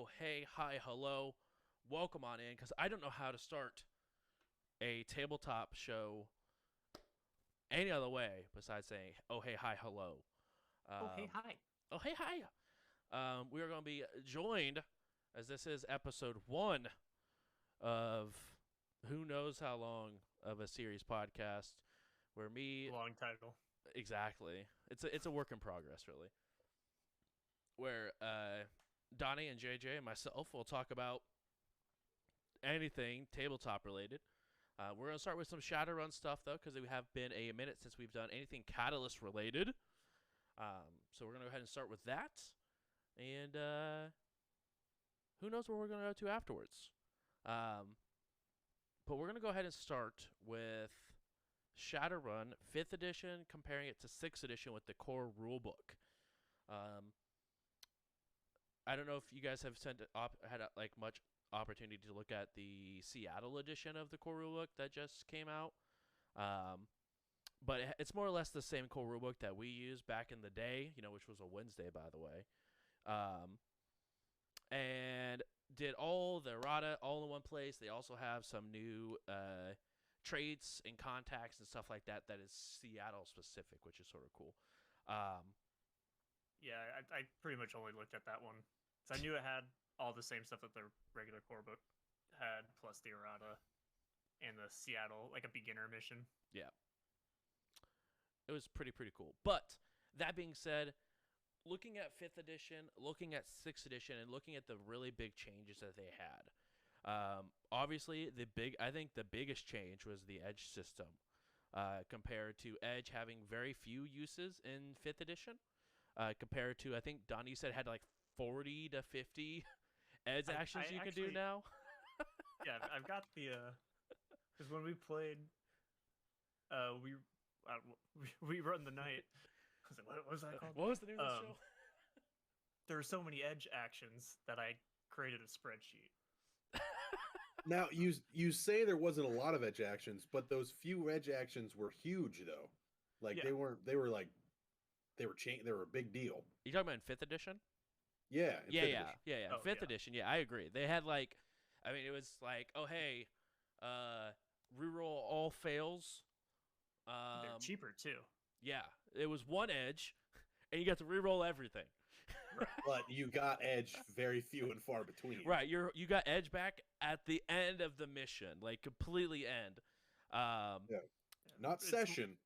oh, hey, hi, hello, welcome on in, because I don't know how to start a tabletop show any other way besides saying, oh, hey, hi, hello. Oh, hey, Um, hi. oh, hey, hi. We are going to be joined, as this is episode one of who knows how long of a series podcast, where me, Long title. exactly, it's a work in progress, really, where Donnie and JJ and myself will talk about anything tabletop related. We're gonna start with some Shadowrun stuff though, because we have been a minute since we've done anything Catalyst related. So we're gonna go ahead and start with that, and who knows where we're gonna go to afterwards. Um, but we're gonna go ahead and start with Shadowrun 5th edition, comparing it to 6th edition with the core rulebook. Um, I don't know if you guys have had like much opportunity to look at the Seattle edition of the core rulebook that just came out. Um, but it's more or less the same core rulebook that we used back in the day, which was a Wednesday, by the way. Um, and did all the errata all in one place. They also have some new traits and contacts and stuff like that is Seattle specific, which is sort of cool. Um, Yeah, I pretty much only looked at that one. So I knew it had all the same stuff that the regular core book had, plus the errata and the Seattle, like a beginner mission. yeah, it was pretty cool. But that being said, looking at 5th edition, looking at 6th edition, and looking at the really big changes that they had. Obviously, I think the biggest change was the edge system, compared to edge having very few uses in 5th edition, compared to, I think Donnie said had like 40 to 50 edge I actions you can do actually, now. yeah, I've got the, because when we played, uh, we, uh, we run the night. What was that called? What was the name of the show? Um, there were so many edge actions that I created a spreadsheet. Now you say there wasn't a lot of edge actions, but those few edge actions were huge though. Like Yeah. they were a big deal. You talking about in 5th edition? Yeah, in Yeah, fifth yeah, edition. yeah, yeah. In Oh, 5th yeah. edition, yeah, I agree. They had like, I mean, it was like, oh hey, uh, reroll all fails. They're Um, cheaper too. yeah, it was one edge, and you got to reroll everything. Right. But you got edge very few and far between. Right, you got edge back at the end of the mission, like completely end. Um, Yeah. Not It's session,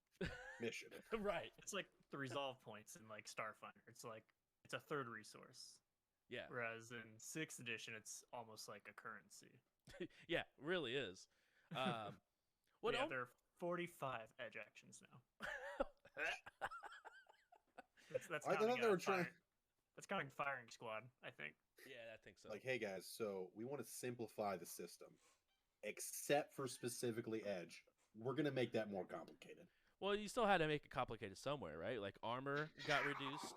mission. right, it's like the resolve points in like Starfinder. It's a third resource. yeah, Whereas in sixth edition it's almost like a currency. yeah, really is. Um, But what? yeah, there are 45 edge actions now. That's I counting thought they were trying that's counting firing squad, I think. Yeah, I think so. like, hey guys, so we want to simplify the system, except for specifically edge. We're gonna make that more complicated. Well, you still had to make it complicated somewhere, right? Like armor got reduced.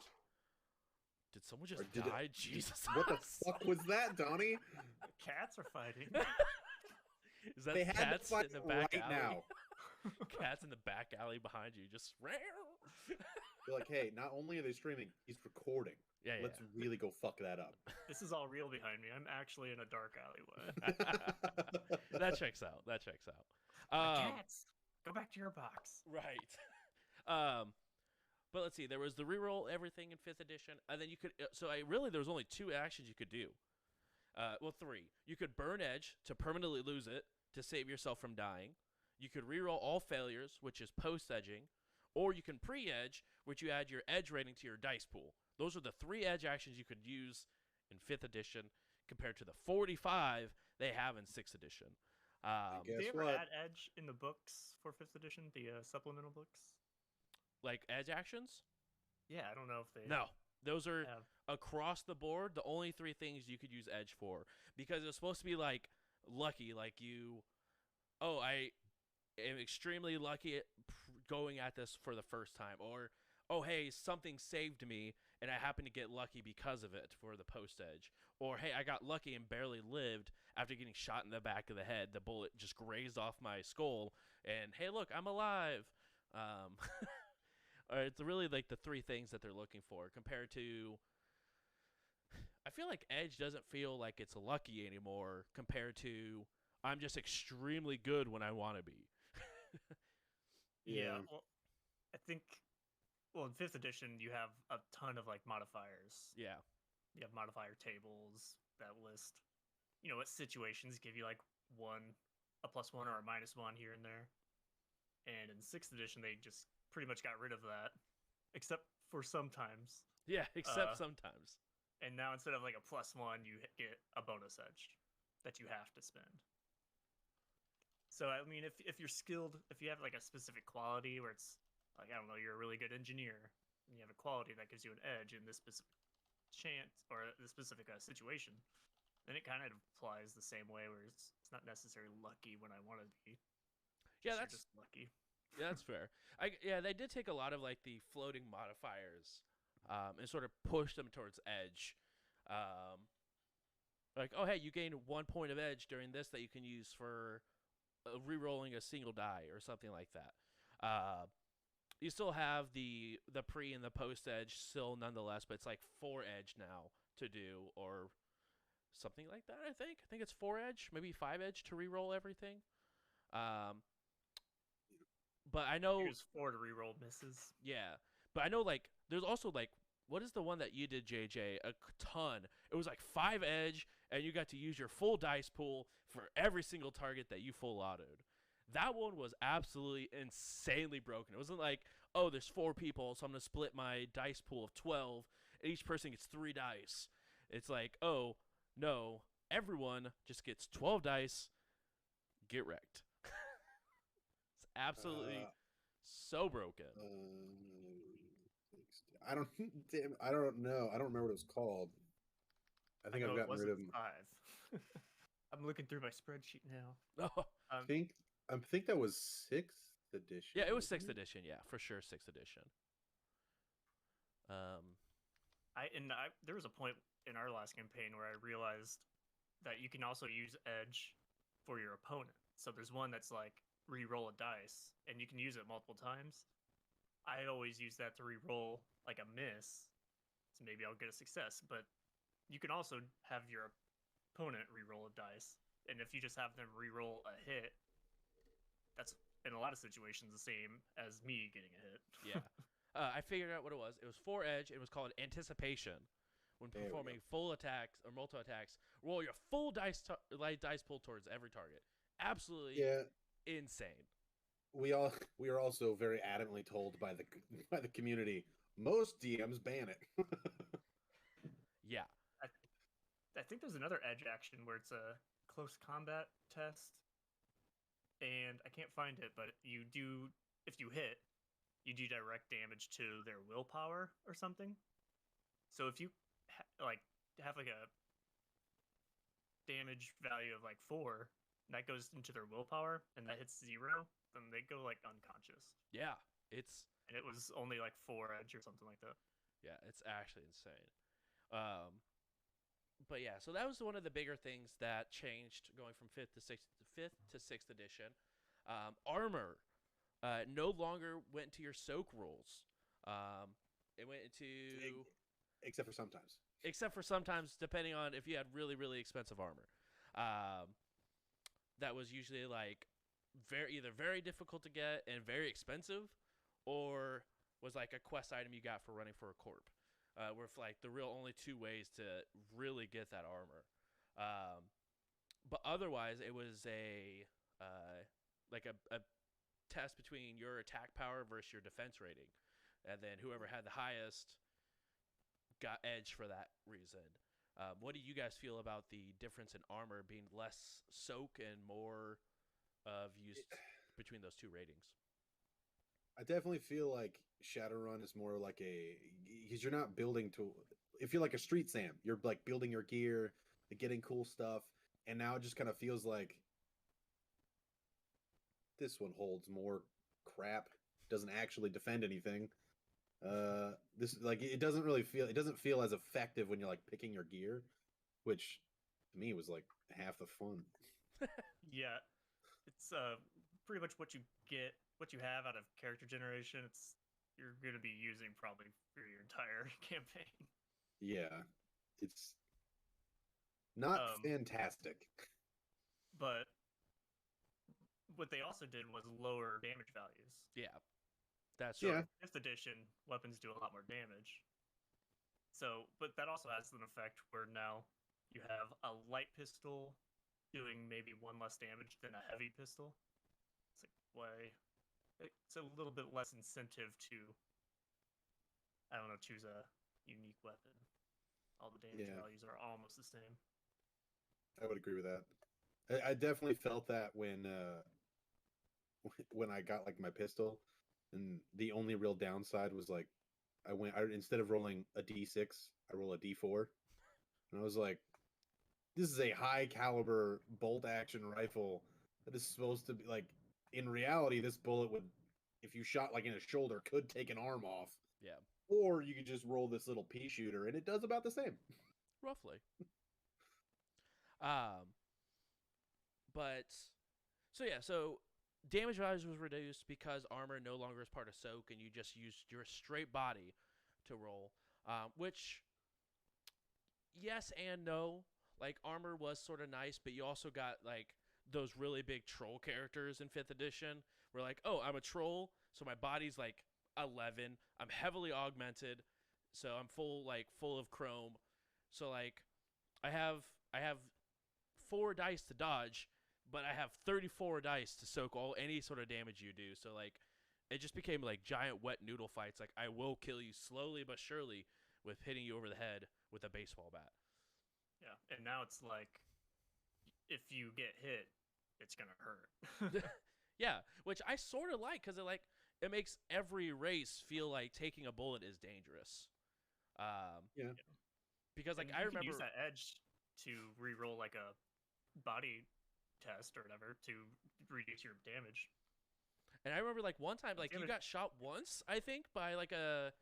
Did someone Or just did die? it, Jesus. what the fuck was that, Donnie? Cats are fighting. Is that They had to cats fight in the back right alley? now. Cats in the back alley behind you, just They're like, hey, not only are they streaming, he's recording. yeah, yeah. Let's really go fuck that up. This is all real behind me. I'm actually in a dark alleyway. That checks out. That checks out. Cats, go back to your box. Right. Um, but let's see. There was the reroll everything in 5th edition, and then you could. So there was only 2 actions you could do. Well, 3. You could burn edge to permanently lose it to save yourself from dying. You could reroll all failures, which is post edging, or you can pre-edge, which you add your edge rating to your dice pool. Those are the 3 edge actions you could use in 5th edition compared to the 45 they have in 6th edition. Guess Did they ever what? add edge in the books for fifth edition, the supplemental books? Like edge actions? Yeah, I don't know if they No. Those are have. across the board the only 3 things you could use edge for, because it was supposed to be like lucky, like I am extremely lucky at going at this for the first time, or oh hey, something saved me and I happened to get lucky because of it for the post edge, or hey, I got lucky and barely lived after getting shot in the back of the head. The bullet just grazed off my skull, and hey, look, I'm alive. Um, it's really like the 3 things that they're looking for compared to I feel like Edge doesn't feel like it's lucky anymore compared to I'm just extremely good when I want to be. Yeah. Well, I think. Well, in 5th edition, you have a ton of like modifiers. Yeah. You have modifier tables that list, what situations give you like a +1 or a -1 here and there. And in 6th edition, they just pretty much got rid of that, except for sometimes. Yeah, except sometimes. And now instead of like a +1, you get a bonus edge that you have to spend. So I mean, if you're skilled, if you have like a specific quality where it's like, I don't know, you're a really good engineer, and you have a quality that gives you an edge in this specific chance or this specific situation, then it kind of applies the same way where it's not necessarily lucky when I want to be. Yeah, You're that's just lucky. Yeah, that's fair. They did take a lot of like the floating modifiers, and sort of push them towards edge. Like, oh hey, you gain 1 point of edge during this that you can use for re-rolling a single die or something like that. You still have the pre and the post edge still nonetheless, but it's like 4 edge now to do or something like that. I think it's 4 edge, maybe 5 edge to re-roll everything. But I know Use 4 to re-roll misses. Yeah, but I know like there's also like what is the one that you did, JJ? A ton. It was like 5 edge, and you got to use your full dice pool for every single target that you full autoed. That one was absolutely insanely broken. It wasn't like, oh, there's 4 people, so I'm gonna split my dice pool of 12, and each person gets 3 dice. It's like, oh no, everyone just gets 12 dice. Get wrecked. It's absolutely so broken. I don't. I don't know. I don't remember what it was called. I think I've gotten rid of them. 5. I'm looking through my spreadsheet now. I think that was 6th edition. Yeah, it was 6th edition. Yeah, for sure, 6th edition. There was a point in our last campaign where I realized that you can also use edge for your opponent. So there's one that's like re-roll a dice, and you can use it multiple times. I always use that to re-roll like a miss, so maybe I'll get a success. But you can also have your opponent re-roll a dice, and if you just have them re-roll a hit, that's in a lot of situations the same as me getting a hit. Yeah. I figured out what it was. It was 4 edge. It was called anticipation. When performing full attacks or multi attacks, roll your full dice pool towards every target. Absolutely insane. We are also very adamantly told by the community, most DMs ban it. Yeah. I think there's another edge action where it's a close combat test, and I can't find it, but if you hit, you do direct damage to their willpower or something. So if you have like a damage value of like 4, and that goes into their willpower, and that hits 0, then they go like unconscious. Yeah, and it was only like 4 edge or something like that. Yeah, it's actually insane. But yeah, so that was one of the bigger things that changed going from 5th to 6th edition. Armor no longer went to your soak rules. It went into except for sometimes. Except for sometimes, depending on if you had really, really expensive armor. That was usually like either very difficult to get and very expensive, or was like a quest item you got for running for a corp. Were like the real only 2 ways to really get that armor. But otherwise, it was a test between your attack power versus your defense rating, and then whoever had the highest got edge for that reason. What do you guys feel about the difference in armor being less soak and more of used between those 2 ratings? I definitely feel like Shadowrun is more like because you're not building to. If you're like a Street Sam, you're like building your gear, getting cool stuff, and now it just kind of feels like this one holds more crap. Doesn't actually defend anything. This it doesn't feel as effective when you're like picking your gear, which to me was like half the fun. Yeah, it's pretty much what you get, what you have out of character generation. You're going to be using probably for your entire campaign. Yeah, Not Um, fantastic. But what they also did was lower damage values. Yeah, that's So Yeah. 5th edition weapons do a lot more damage. So, but that also has an effect where now you have a light pistol doing maybe 1 less damage than a heavy pistol. It's like, why? It's a little bit less incentive to, I don't know, choose a unique weapon. All the damage Yeah. values are almost the same. I would agree with that. I definitely felt that when when I got like my pistol, and the only real downside was like instead of rolling a d6, I roll a d4, and I was like, this is a high caliber bolt action rifle that is supposed to be like, in reality, this bullet would, if you shot like in a shoulder, could take an arm off. yeah, Or you could just roll this little pea shooter and it does about the same. roughly. Um, but so damage values was reduced because armor no longer is part of soak, and you just use your straight body to roll. Which, yes and no. Like armor was sort of nice, but you also got like those really big troll characters in 5th edition. Where like, oh, I'm a troll, so my body's like 11. I'm heavily augmented, so I'm full of chrome. So like, I have 4 dice to dodge, but I have 34 dice to soak any sort of damage you do. So like, it just became like giant wet noodle fights. Like I will kill you slowly but surely with hitting you over the head with a baseball bat. Yeah, and now it's like, if you get hit, it's gonna hurt. Yeah, which I sort of like because it makes every race feel like taking a bullet is dangerous. Yeah. Because like And I you can remember use that edge to re-roll like a body test or whatever to reduce your damage. And I remember like one time, like you Damage- got shot once, I think, by like a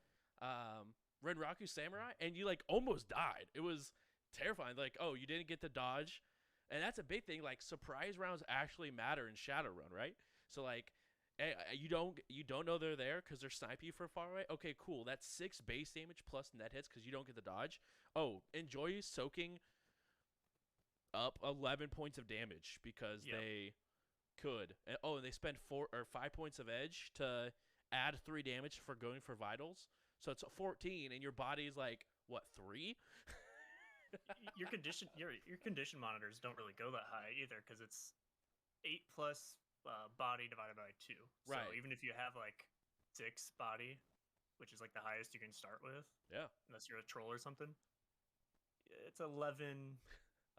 Renraku samurai, and you like almost died. It was terrifying. Like, oh, you didn't get to dodge, and that's a big thing. Like surprise rounds actually matter in Shadowrun, right? So like, you don't know they're there because they're sniping you from far away. Okay, cool. That's 6 base damage plus net hits because you don't get the dodge. Oh, enjoy soaking up 11 points of damage because Yep. they could. And they spend 4 or 5 points of edge to add 3 damage for going for vitals. So it's 14, and your body's like what 3? your condition monitors don't really go that high either because it's 8 plus body divided by 2. So Right. even if you have like 6 body, which is like the highest you can start with, Yeah, unless you're a troll or something, it's 11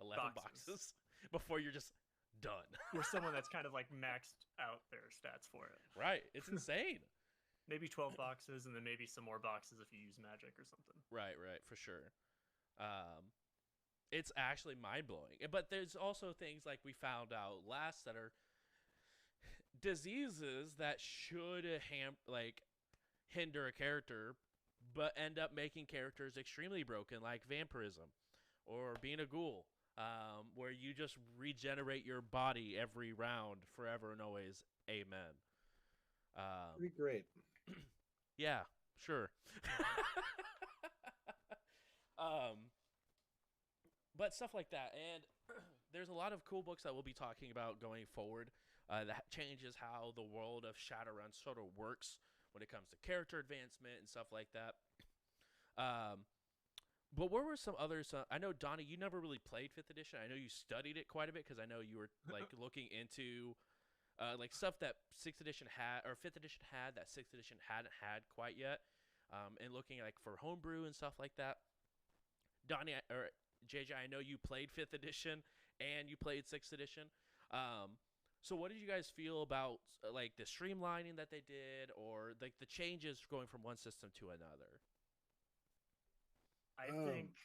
11 boxes. boxes before you're just done. for someone that's kind of like maxed out their stats for it. Right, it's insane. Maybe 12 boxes and then maybe some more boxes if you use magic or something. Right, for sure. It's actually mind blowing. But there's also things like we found out last that are diseases that should hinder a character, but end up making characters extremely broken, like vampirism or being a ghoul, where you just regenerate your body every round forever and always. Amen. Pretty great. Yeah, sure. But stuff like that, and there's a lot of cool books that we'll be talking about going forward that changes how the world of Shadowrun sort of works when it comes to character advancement and stuff like that. But what were some others? I know, Donnie, you never really played 5th edition. I know you studied it quite a bit because I know you were like looking into like stuff that 6th edition had or 5th edition had that 6th edition hadn't had quite yet, and looking like for homebrew and stuff like that. Donnie or JJ, I know you played 5th edition and you played 6th edition. So what did you guys feel about like the streamlining that they did, or like the changes going from one system to another? I think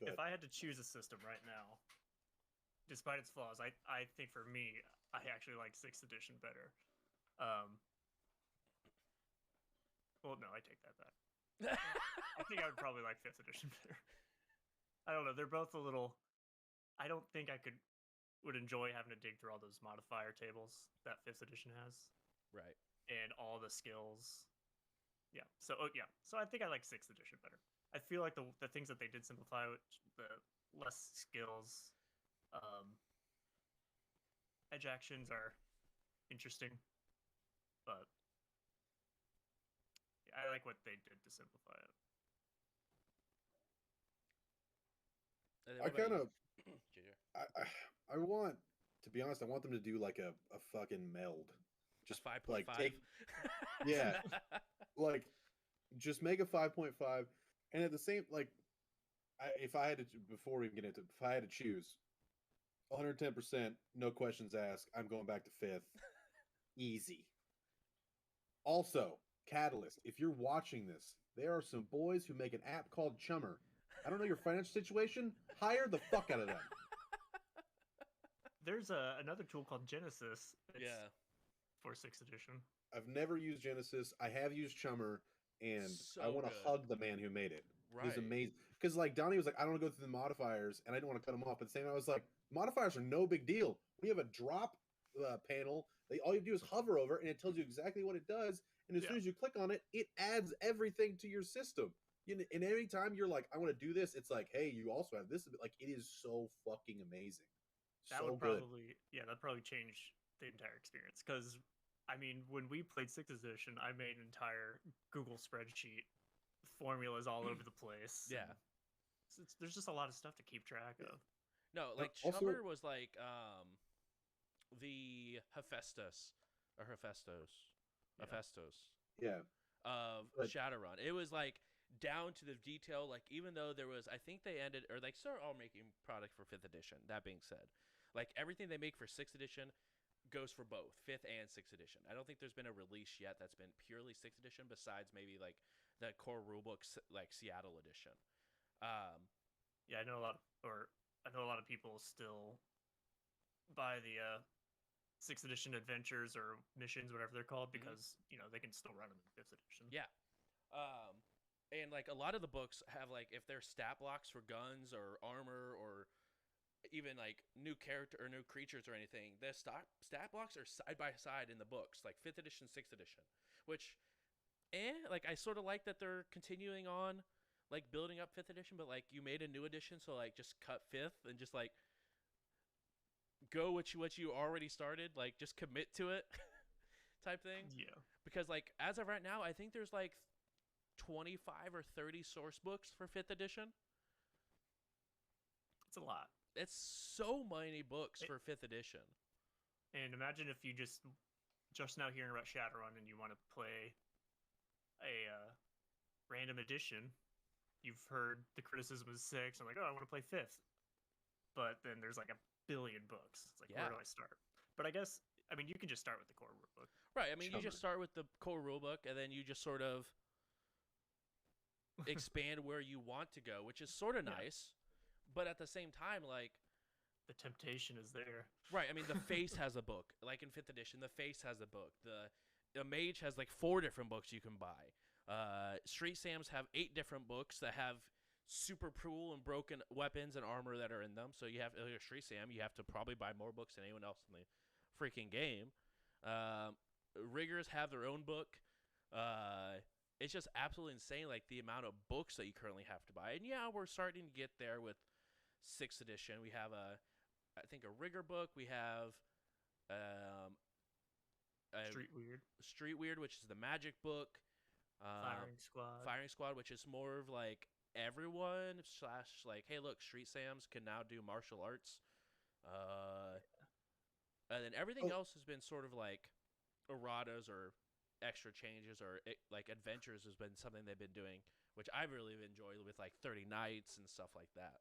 Go if ahead. I had to choose a system right now, despite its flaws, I think for me, I actually like 6th edition better. Well, no, I take that back. I think I would probably like 5th edition better. I don't know. They're both a little. I don't think I would enjoy having to dig through all those modifier tables that 5th edition has Right. and all the skills. Yeah. So I think I like 6th edition better. I feel like the things that they did simplify, which the less skills. Edge actions are interesting, but I like what they did to simplify it. And then I what about kind you, of, JJ? I want, to be honest, I want them to do like a fucking meld. Just 5.5. like take, yeah, like just make a 5.5, and at the same like, if I had to, before we get into, if I had to choose, 110%, no questions asked, I'm going back to fifth, easy. Also, Catalyst, if you're watching this, there are some boys who make an app called Chummer. I don't know your financial situation. Hire the fuck out of them. There's another tool called Genesis. It's Yeah. for 6th edition. I've never used Genesis. I have used Chummer, and I So want to good. hug the man who made it. Right. It was amazing. Because like Donnie was like, I don't want to go through the modifiers, and I didn't want to cut them off. But at the same time, I was like, modifiers are no big deal. We have a drop panel. All you do is hover over, and it tells you exactly what it does. And as soon as you click on it, it adds everything to your system. And every time you're like, I want to do this, it's like, hey, you also have this. Like, it is so fucking amazing. That so would probably, that'd probably change the entire experience. Because, I mean, when we played 6th edition, I made an entire Google spreadsheet, formulas all over the place. Yeah. There's just a lot of stuff to keep track of. No, like Also- Chummer was like the Hephaestus or Hephaestus. Yeah. Hephaestus Yeah. of But- Shadowrun. It was like down to the detail. Like even though there was, I think they ended or like started all making product for 5th edition. That being said, like everything they make for 6th edition goes for both 5th and 6th edition. I don't think there's been a release yet that's been purely 6th edition besides maybe like the core rulebook like Seattle edition. Yeah, I know a lot of people still buy the 6th edition adventures or missions, whatever they're called, because they can still run them in 5th edition. Yeah. And like a lot of the books have like if they're stat blocks for guns or armor or even like new character or new creatures or anything, the stat blocks are side by side in the books, like 5th edition, 6th edition, which like I sort of like that they're continuing on like building up 5th edition, but like you made a new edition, so like just cut 5th and just like go what you already started, like just commit to it type thing. Yeah. Because like as of right now, I think there's like 25 or 30 source books for 5th edition. It's a lot. It's so many books for 5th edition. And imagine if you just now hearing about Shadowrun and you want to play a random edition. You've heard the criticism is 6. I'm like, oh, I want to play 5th. But then there's like a billion books. It's like, where do I start? But I guess, I mean, you can just start with the core rulebook. Right. I mean, you just start with the core rulebook, and then you just sort of expand where you want to go, which is sort of nice. But at the same time, like, the temptation is there. Right. I mean, the Face has a book. Like in 5th edition, the Face has a book. The Mage has like 4 different books you can buy. Street Sams have 8 different books that have super cool and broken weapons and armor that are in them. So you have Street Sam, you have to probably buy more books than anyone else in the freaking game. Riggers have their own book. It's just absolutely insane, like the amount of books that you currently have to buy. And yeah, we're starting to get there with 6th edition. We have I think a Rigger book. We have Street Weird, which is the magic book. Firing Squad, which is more of like everyone / like, hey, look, Street Sams can now do martial arts. And then everything else has been sort of like erratas or extra changes or like adventures has been something they've been doing, which I really enjoy with like 30 nights and stuff like that.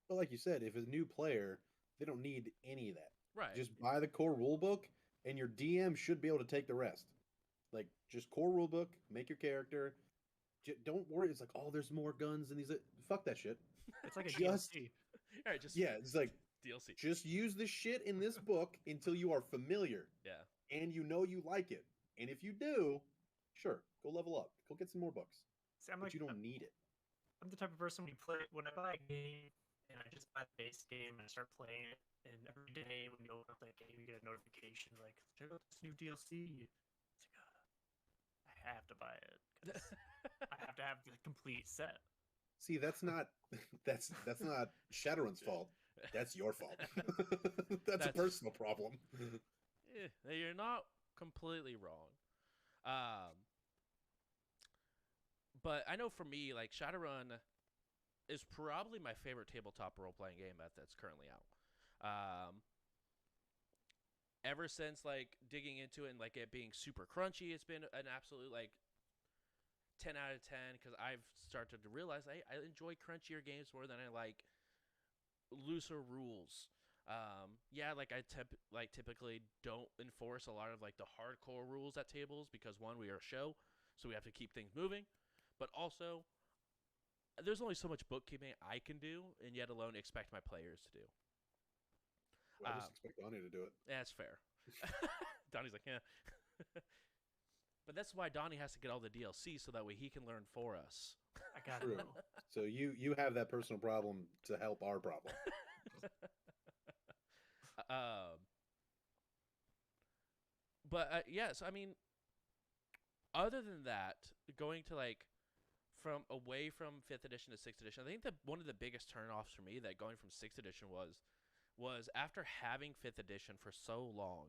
But like you said, if it's a new player, they don't need any of that. Right. Just buy the core rulebook, and your DM should be able to take the rest. Like, just core rulebook, make your character. Don't worry. It's like, oh, there's more guns and these. Fuck that shit. It's like a DLC. All right, just it's like DLC. Just use the shit in this book until you are familiar. Yeah. And you know you like it. And if you do, sure, go level up. Go get some more books. See, you don't need it. I'm the type of person when I buy a game and I just buy the base game and I start playing it, and every day when you open up that game, you get a notification like, check out this new DLC. It's like, I have to buy it. 'Cause I have to have the complete set. See, that's not that's not Shadowrun's fault. That's your fault. That's a personal problem. You're not completely wrong. But I know for me, like Shadowrun is probably my favorite tabletop role playing game that's currently out. Ever since like digging into it and like it being super crunchy, it's been an absolute like 10 out of 10 because I've started to realize I enjoy crunchier games more than I like looser rules. Yeah, like I typically don't enforce a lot of like the hardcore rules at tables because one, we are a show, so we have to keep things moving, but also there's only so much bookkeeping I can do, and yet alone expect my players to do. Well, I just expect Donnie to do it. Yeah, that's fair. Donnie's like, yeah. But that's why Donnie has to get all the DLC so that way he can learn for us. I got True. it. So you have that personal problem to help our problem. But yeah, so I mean, other than that, going to like from away from 5th edition to 6th edition, I think that one of the biggest turnoffs for me that going from 6th edition was after having 5th edition for so long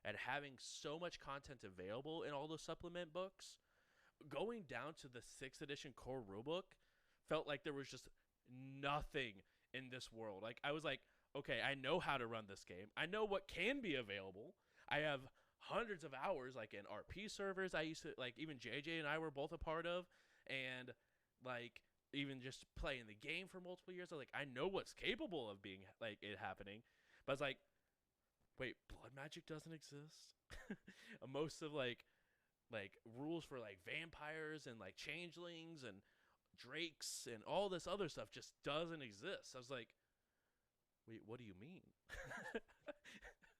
and having so much content available in all the supplement books, going down to the 6th edition core rulebook felt like there was just nothing in this world. Like I was like, okay, I know how to run this game. I know what can be available. I have hundreds of hours like in RP servers I used to like, even JJ and I were both a part of, and like even just playing the game for multiple years, I know what's capable of being like it happening. But it's like, wait, blood magic doesn't exist? Most of like rules for like vampires and like changelings and drakes and all this other stuff just doesn't exist. I was like, wait, what do you mean?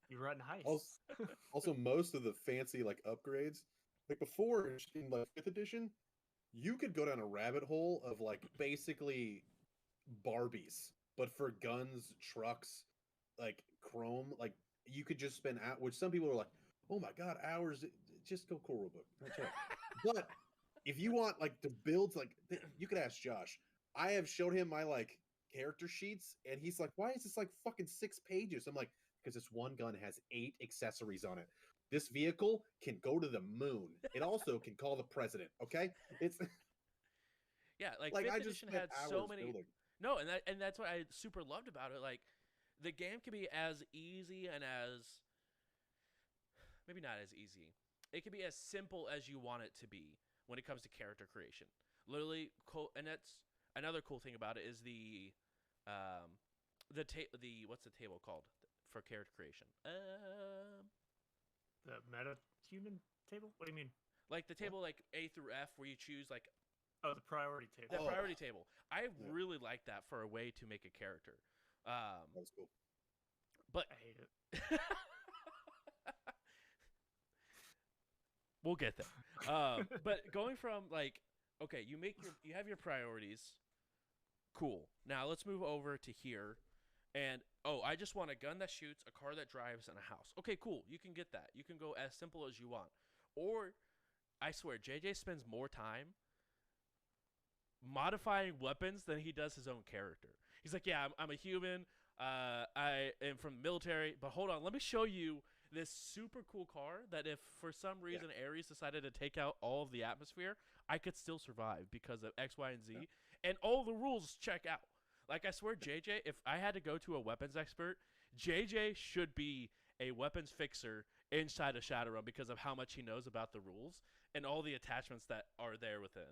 You run heists. Also, most of the fancy like upgrades, like before in like 5th edition, you could go down a rabbit hole of like basically Barbies, but for guns, trucks, like chrome, like you could just spend out. Which some people are like, "Oh my god, hours! Just go core rulebook." But if you want like to build, like you could ask Josh. I have showed him my like character sheets, and he's like, "Why is this like fucking 6 pages?" I'm like, "Because this one gun has 8 accessories on it. This vehicle can go to the moon. It also can call the president." Okay, it's yeah, like like 5th I just edition spent had hours so many. building. No, and that's what I super loved about it. Like the game can be as easy and as maybe not as easy. It can be as simple as you want it to be when it comes to character creation. Literally, cool, and that's another cool thing about it is the what's the table called for character creation? The meta human table? What do you mean? Like the table like A through F where you choose like the priority table. the priority table. I really like that for a way to make a character. That was cool. But I hate it. We'll get there. But going from like, okay, you have your priorities. Cool. Now let's move over to here. And I just want a gun that shoots, a car that drives, and a house. Okay, cool. You can get that. You can go as simple as you want. Or I swear, JJ spends more time modifying weapons than he does his own character. He's like, yeah, I'm a human. I am from the military, but hold on, let me show you this super cool car that if for some reason Ares decided to take out all of the atmosphere, I could still survive because of X, Y, and Z. Yeah. And all the rules check out. Like, I swear, JJ, if I had to go to a weapons expert, JJ should be a weapons fixer inside of Shadowrun because of how much he knows about the rules and all the attachments that are there within.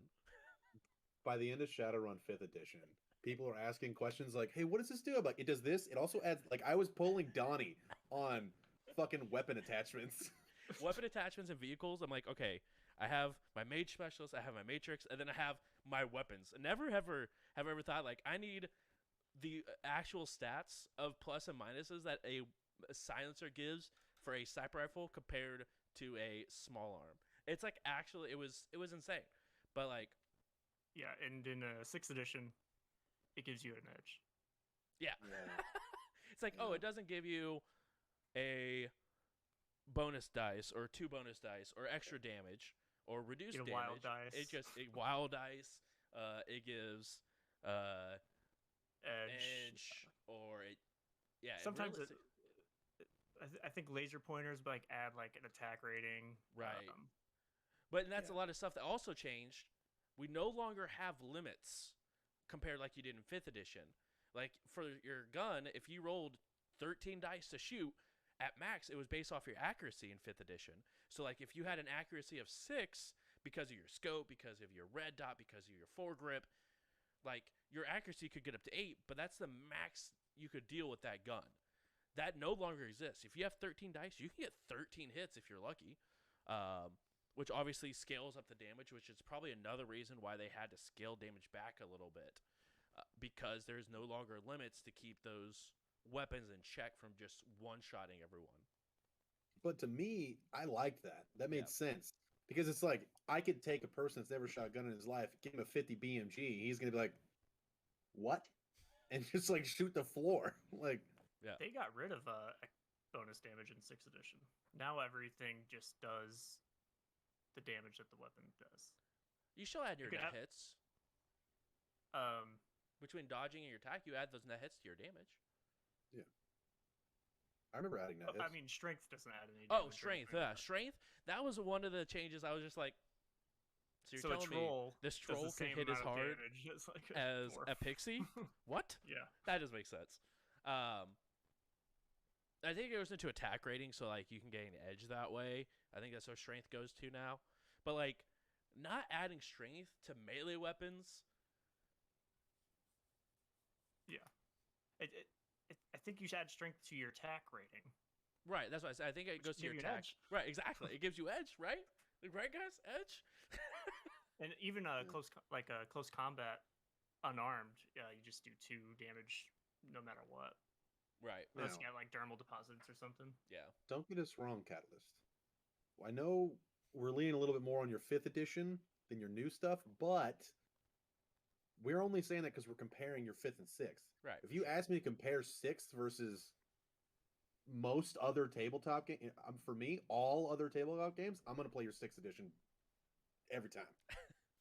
By the end of Shadowrun 5th edition, people are asking questions like, hey, what does this do? I'm like, it does this. It also adds, like, I was polling Donnie on fucking weapon attachments. Weapon attachments and vehicles. I'm like, okay, I have my mage specialist, I have my matrix, and then I have my weapons. And never have ever thought, like, I need the actual stats of plus and minuses that a silencer gives for a sniper rifle compared to a small arm. It's like, actually, it was insane. But like, yeah, and in 6th edition, it gives you an edge. Yeah. It's like, it doesn't give you a bonus dice or 2 bonus dice or extra damage or reduced damage. Wild dice. It just wild dice. It gives uh, Edge. or it. Yeah, Sometimes realistic- I think laser pointers like add like an attack rating. Right. But that's a Yeah. lot of stuff that also changed. We no longer have limits compared like you did in 5th edition. Like for your gun, if you rolled 13 dice to shoot, at max it was based off your accuracy in 5th edition. So like if you had an accuracy of 6 because of your scope, because of your red dot, because of your foregrip, like your accuracy could get up to 8, but that's the max you could deal with that gun. That no longer exists. If you have 13 dice, you can get 13 hits if you're lucky. Which obviously scales up the damage, which is probably another reason why they had to scale damage back a little bit, because there's no longer limits to keep those weapons in check from just one-shotting everyone. But to me, I liked that. That made Yeah. sense because it's like I could take a person that's never shot a gun in his life, give him a 50 BMG, he's gonna be like, "What?" and just like shoot the floor. Like, They got rid of bonus damage in 6th edition. Now everything just does the damage that the weapon does. You still add your could net have- hits. Um, Between dodging and your attack, you add those net hits to your damage. I remember adding that. I mean, strength doesn't add any. Oh, damage or strength. anything Yeah, like that. strength. That was one of the changes. I was just like, so you're So a telling me troll this does troll the can same hit as amount of hard damage as like as dwarf. a pixie? What? Yeah. That doesn't make sense. I think it goes into attack rating, so like you can gain edge that way. I think that's where strength goes to now. But like, not adding strength to melee weapons. I think you should add strength to your attack rating. Right, that's what I said. I think it goes to give your you an attack. edge. Right, exactly. It gives you edge, right? Right, guys? Edge. And even Yeah. close combat, unarmed, you just do 2 damage no matter what. Right. Unless Now- you got like dermal deposits or something. Yeah. Don't get us wrong, Catalyst. I know we're leaning a little bit more on your 5th edition than your new stuff, but we're only saying that because we're comparing your 5th and 6th. Right. If you ask me to compare 6th versus most other tabletop game, for me, all other tabletop games, I'm going to play your 6th edition every time.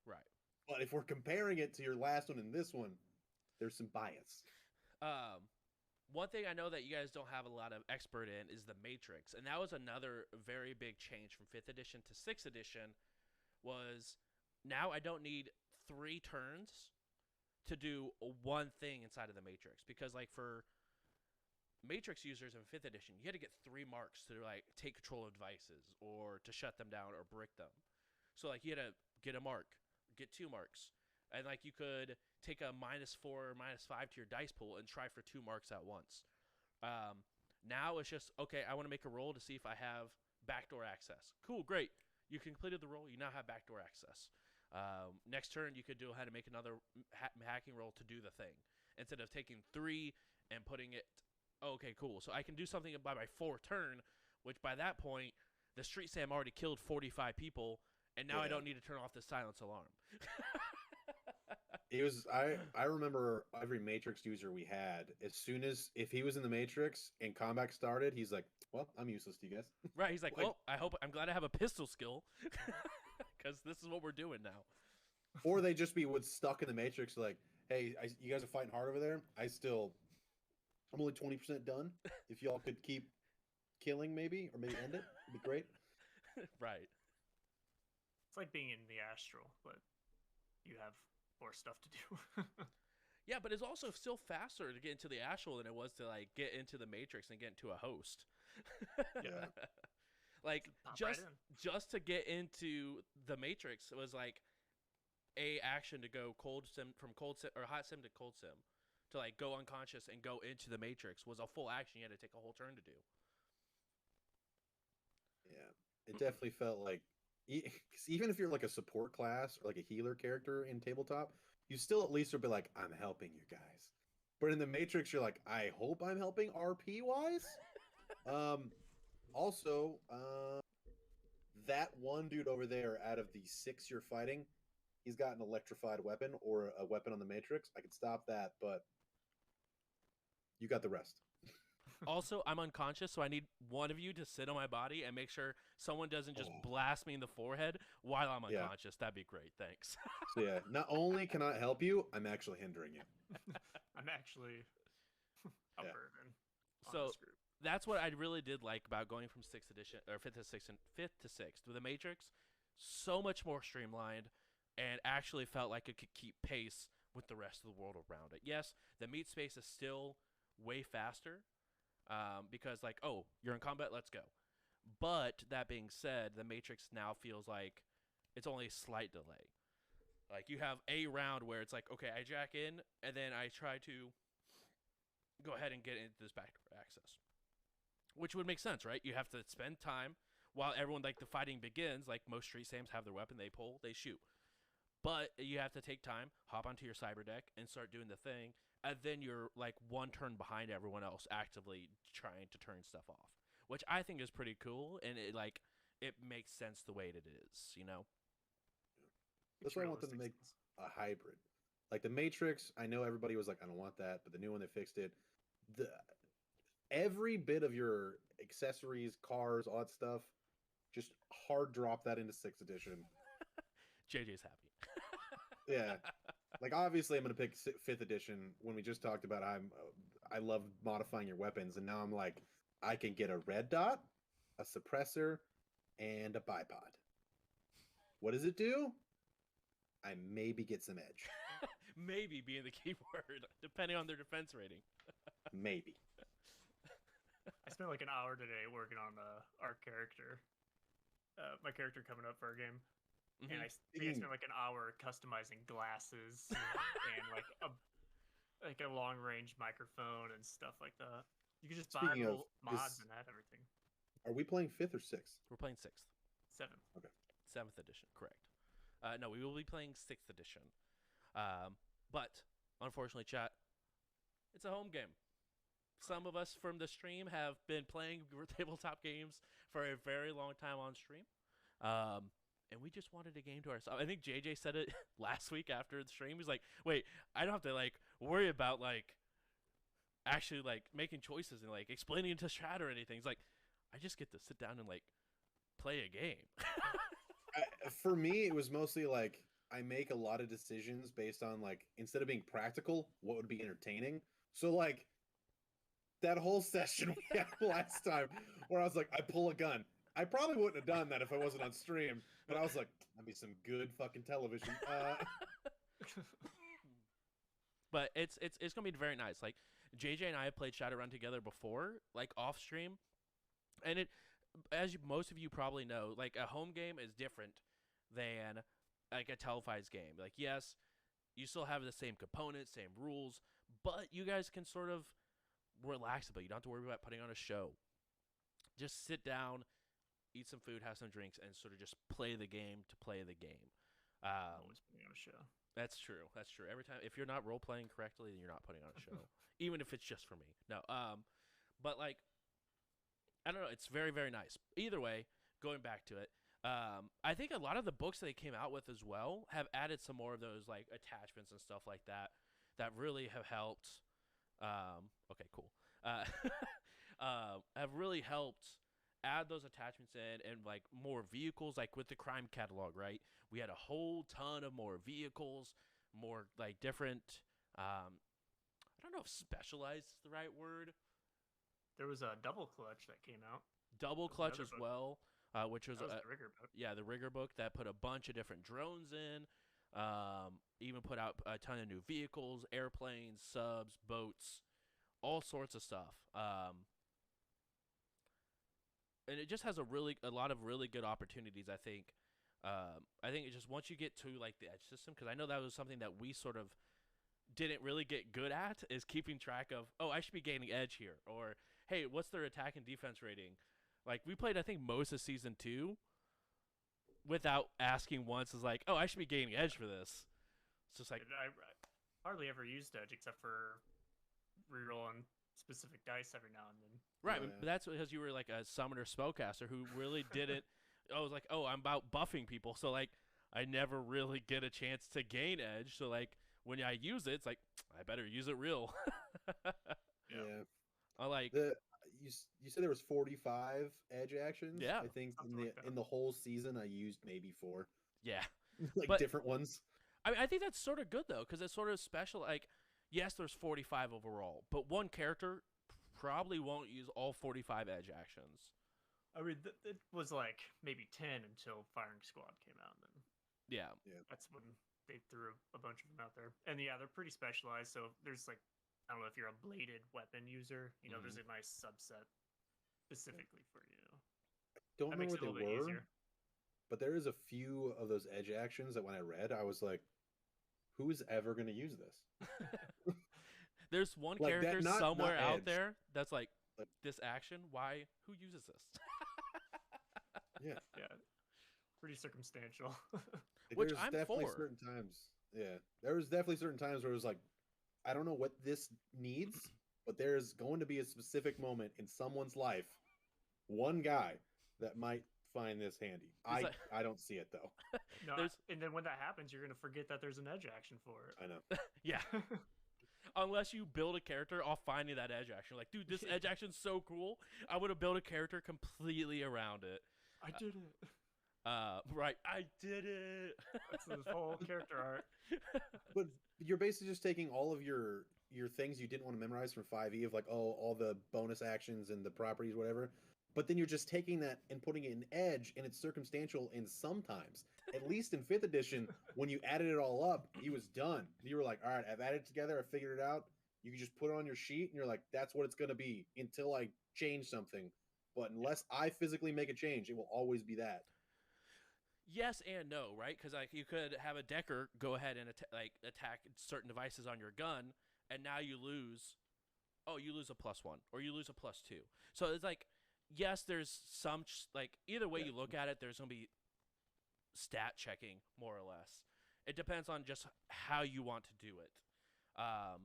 Right. But if we're comparing it to your last one and this one, there's some bias. One thing I know that you guys don't have a lot of expert in is the Matrix, and that was another very big change from 5th edition to 6th edition. Was now I don't need 3 turns to do one thing inside of the Matrix, because like for Matrix users in 5th edition, you had to get 3 marks to like take control of devices or to shut them down or brick them. So like you had to get a mark, get 2 marks, and like you could take a -4 or -5 to your dice pool and try for 2 marks at once. Now it's just, okay, I want to make a roll to see if I have backdoor access. Cool, great. You completed the roll. You now have backdoor access. Next turn, you could go ahead and make another hacking roll to do the thing. Instead of taking 3 and putting it, okay, cool. So I can do something by my 4th turn, which by that point, the Street Sam already killed 45 people, and now I Yeah. don't need to turn off the silence alarm. It was I remember every Matrix user we had, as soon as if he was in the Matrix and combat started, he's like, "Well, I'm useless to you guys." Right, he's like, Like- well, I'm glad I have a pistol skill, because this is what we're doing now. Or they just be with stuck in the Matrix, like, "Hey, you guys are fighting hard over there. I'm only 20% done. If y'all could keep killing, maybe, or maybe end it, it'd be great." Right. It's like being in the astral, but you have more stuff to do. Yeah, but it's also still faster to get into the astral than it was to like get into the Matrix and get into a host. Yeah. Like Pop right in. just to get into the Matrix was like a action to go cold sim from cold sim or hot sim to cold sim, to like go unconscious and go into the Matrix was a full action you had to take a whole turn to do. Yeah, it definitely felt like 'cause even if you're like a support class or like a healer character in tabletop, you still at least would be like, "I'm helping you guys." But in the Matrix, you're like, "I hope I'm helping RP wise." Also, that one dude over there, out of the 6 you're fighting, he's got an electrified weapon or a weapon on the Matrix. I could stop that, but you got the rest. Also, I'm unconscious, so I need one of you to sit on my body and make sure someone doesn't just blast me in the forehead while I'm Yeah. unconscious. That'd be great. Thanks. So yeah, not only can I help you, I'm actually hindering you. I'm actually a Yeah. burden on So this group. that's what I really did like about going from 6th edition or 5th to 6th and 5th to 6th with the Matrix. So much more streamlined, and actually felt like it could keep pace with the rest of the world around it. Yes, the meat space is still way faster, because like, oh, you're in combat, let's go. But that being said, the Matrix now feels like it's only a slight delay. Like you have a round where it's like, okay, I jack in, and then I try to go ahead and get into this backdoor access, which would make sense, right? You have to spend time while everyone, like, the fighting begins. Like most street sams have their weapon, they pull, they shoot. But you have to take time, hop onto your cyber deck, and start doing the thing. And then you're like one turn behind everyone else, actively trying to turn stuff off, which I think is pretty cool. And it makes sense the way that it is, you know. That's why I want them to make a hybrid. Like the Matrix, I know everybody was like, I don't want that, but the new one they fixed it. Every bit of your accessories, cars, all that stuff, just hard drop that into 6th edition. JJ's happy. Yeah. Like obviously I'm gonna pick 5th edition when we just talked about I love modifying your weapons, and now I'm like, I can get a red dot, a suppressor, and a bipod. What does it do? I maybe get some edge. Maybe being the key word, depending on their defense rating. Maybe. I spent like an hour today working on our character, my character coming up for our game, and I think I spent like an hour customizing glasses and like a long range microphone and stuff like that. You could just buy little mods and add everything. Are we playing 5th or 6th? We're playing 6th. 7th. Okay. 7th edition, correct. No, we will be playing 6th edition. But unfortunately, chat, it's a home game. Some of us from the stream have been playing tabletop games for a very long time on stream. And we just wanted a game to ourselves. I think JJ said it last week after the stream. He's like, wait, I don't have to like worry about like actually like making choices and like explaining it to chat or anything. He's like, I just get to sit down and like play a game. For me, it was mostly like I make a lot of decisions based on like, instead of being practical, what would be entertaining. So like that whole session we had last time where I was like, I pull a gun. I probably wouldn't have done that if I wasn't on stream, but I was like, that'd be some good fucking television. But it's gonna be very nice. Like JJ and I have played Shadowrun together before, like off stream, and it, as most of you probably know, like a home game is different than like a televised game. Like yes, you still have the same components, same rules, but you guys can sort of relax about it. You don't have to worry about putting on a show. Just sit down, eat some food, have some drinks, and sort of just play the game to play the game. Always putting on a show. That's true. That's true. Every time, if you're not role playing correctly, then you're not putting on a show, even if it's just for me. No. But like, I don't know. It's very, very nice. Either way, going back to it, I think a lot of the books that they came out with as well have added some more of those like attachments and stuff like that that really have helped. Okay, cool. Have really helped add those attachments in, and like more vehicles, like with the crime catalog, right? We had a whole ton of more vehicles, more like different, I don't know if specialized is the right word. There was a double clutch that came out. Double clutch as well, which was, the rigger book. Yeah, the rigger book that put a bunch of different drones in, even put out a ton of new vehicles, airplanes, subs, boats, all sorts of stuff. And it just has a lot of really good opportunities, I think. I think it's just once you get to like the edge system, because I know that was something that we sort of didn't really get good at, is keeping track of, oh, I should be gaining edge here, or hey, what's their attack and defense rating? Like we played, I think, most of season 2 without asking once. Is like, oh, I should be gaining edge for this. It's just like I hardly ever used edge except for rerolling specific dice every now and then. Right, but that's because you were like a summoner spellcaster who really didn't. I was like, oh, I'm about buffing people, so like I never really get a chance to gain edge. So like when I use it, it's like I better use it real. Yeah. I like. you said there was 45 edge actions. Yeah. I think Something like that. in the whole season I used maybe 4, Yeah. like But- different ones. I think that's sort of good though, because it's sort of special. Like, yes, there's 45 overall, but one character probably won't use all 45 edge actions. I mean, it was like maybe 10 until Firing Squad came out. Then Yeah. that's when they threw a bunch of them out there. And yeah, they're pretty specialized. So there's like, I don't know if you're a bladed weapon user. You know, there's a nice subset specifically for you. Don't That remember makes it a what little they bit were, easier. but there is a few of those edge actions that when I read, I was like, "Who's ever going to use this?" There's one Like that- character not somewhere out edge. there that's like, Like- this action. Why? Who uses this? Yeah, Yeah. Pretty circumstantial. like, Which there's I'm definitely for. certain times. Yeah, there was definitely certain times where it was like, I don't know what this needs, but there's going to be a specific moment in someone's life, one guy that might find this handy. It's like- I don't see it though. No, There's- and then when that happens, you're gonna forget that there's an edge action for I know. Yeah. Unless you build a character off finding that edge action. Like, dude, this edge action's so cool. I would have built a character completely around it. I did it. Right. I did it. That's his whole character art. But you're basically just taking all of your things you didn't want to memorize from 5e of like, oh, all the bonus actions and the properties, whatever. But then you're just taking that and putting it in edge, and it's circumstantial. And sometimes, at least in 5th edition, when you added it all up, he was done. You were like, all right, I've added it together. I figured it out. You can just put it on your sheet, and you're like, that's what it's going to be until I change something. But unless I physically make a change, it will always be that. Yes and no, right? Because like you could have a decker go ahead and attack certain devices on your gun, and now you lose. Oh, you lose a +1, or you lose a +2. So it's like, yes, there's some like either way Yeah. you look at it, there's gonna be stat checking more or less. It depends on just how you want to do it. I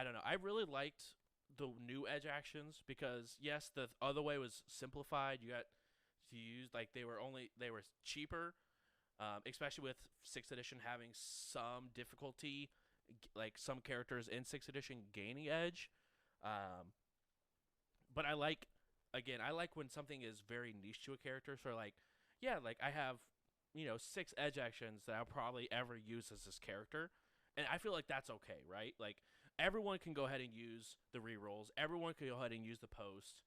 don't know. I really liked the new edge actions because yes, the other way was simplified. You got to use like they were cheaper, especially with 6th edition having some difficulty, like some characters in 6th edition gaining edge. But I like when something is very niche to a character. So like, yeah, like I have 6 edge actions that I'll probably ever use as this character, and I feel like that's okay, right? Like everyone can go ahead and use the rerolls. Everyone can go ahead and use the post.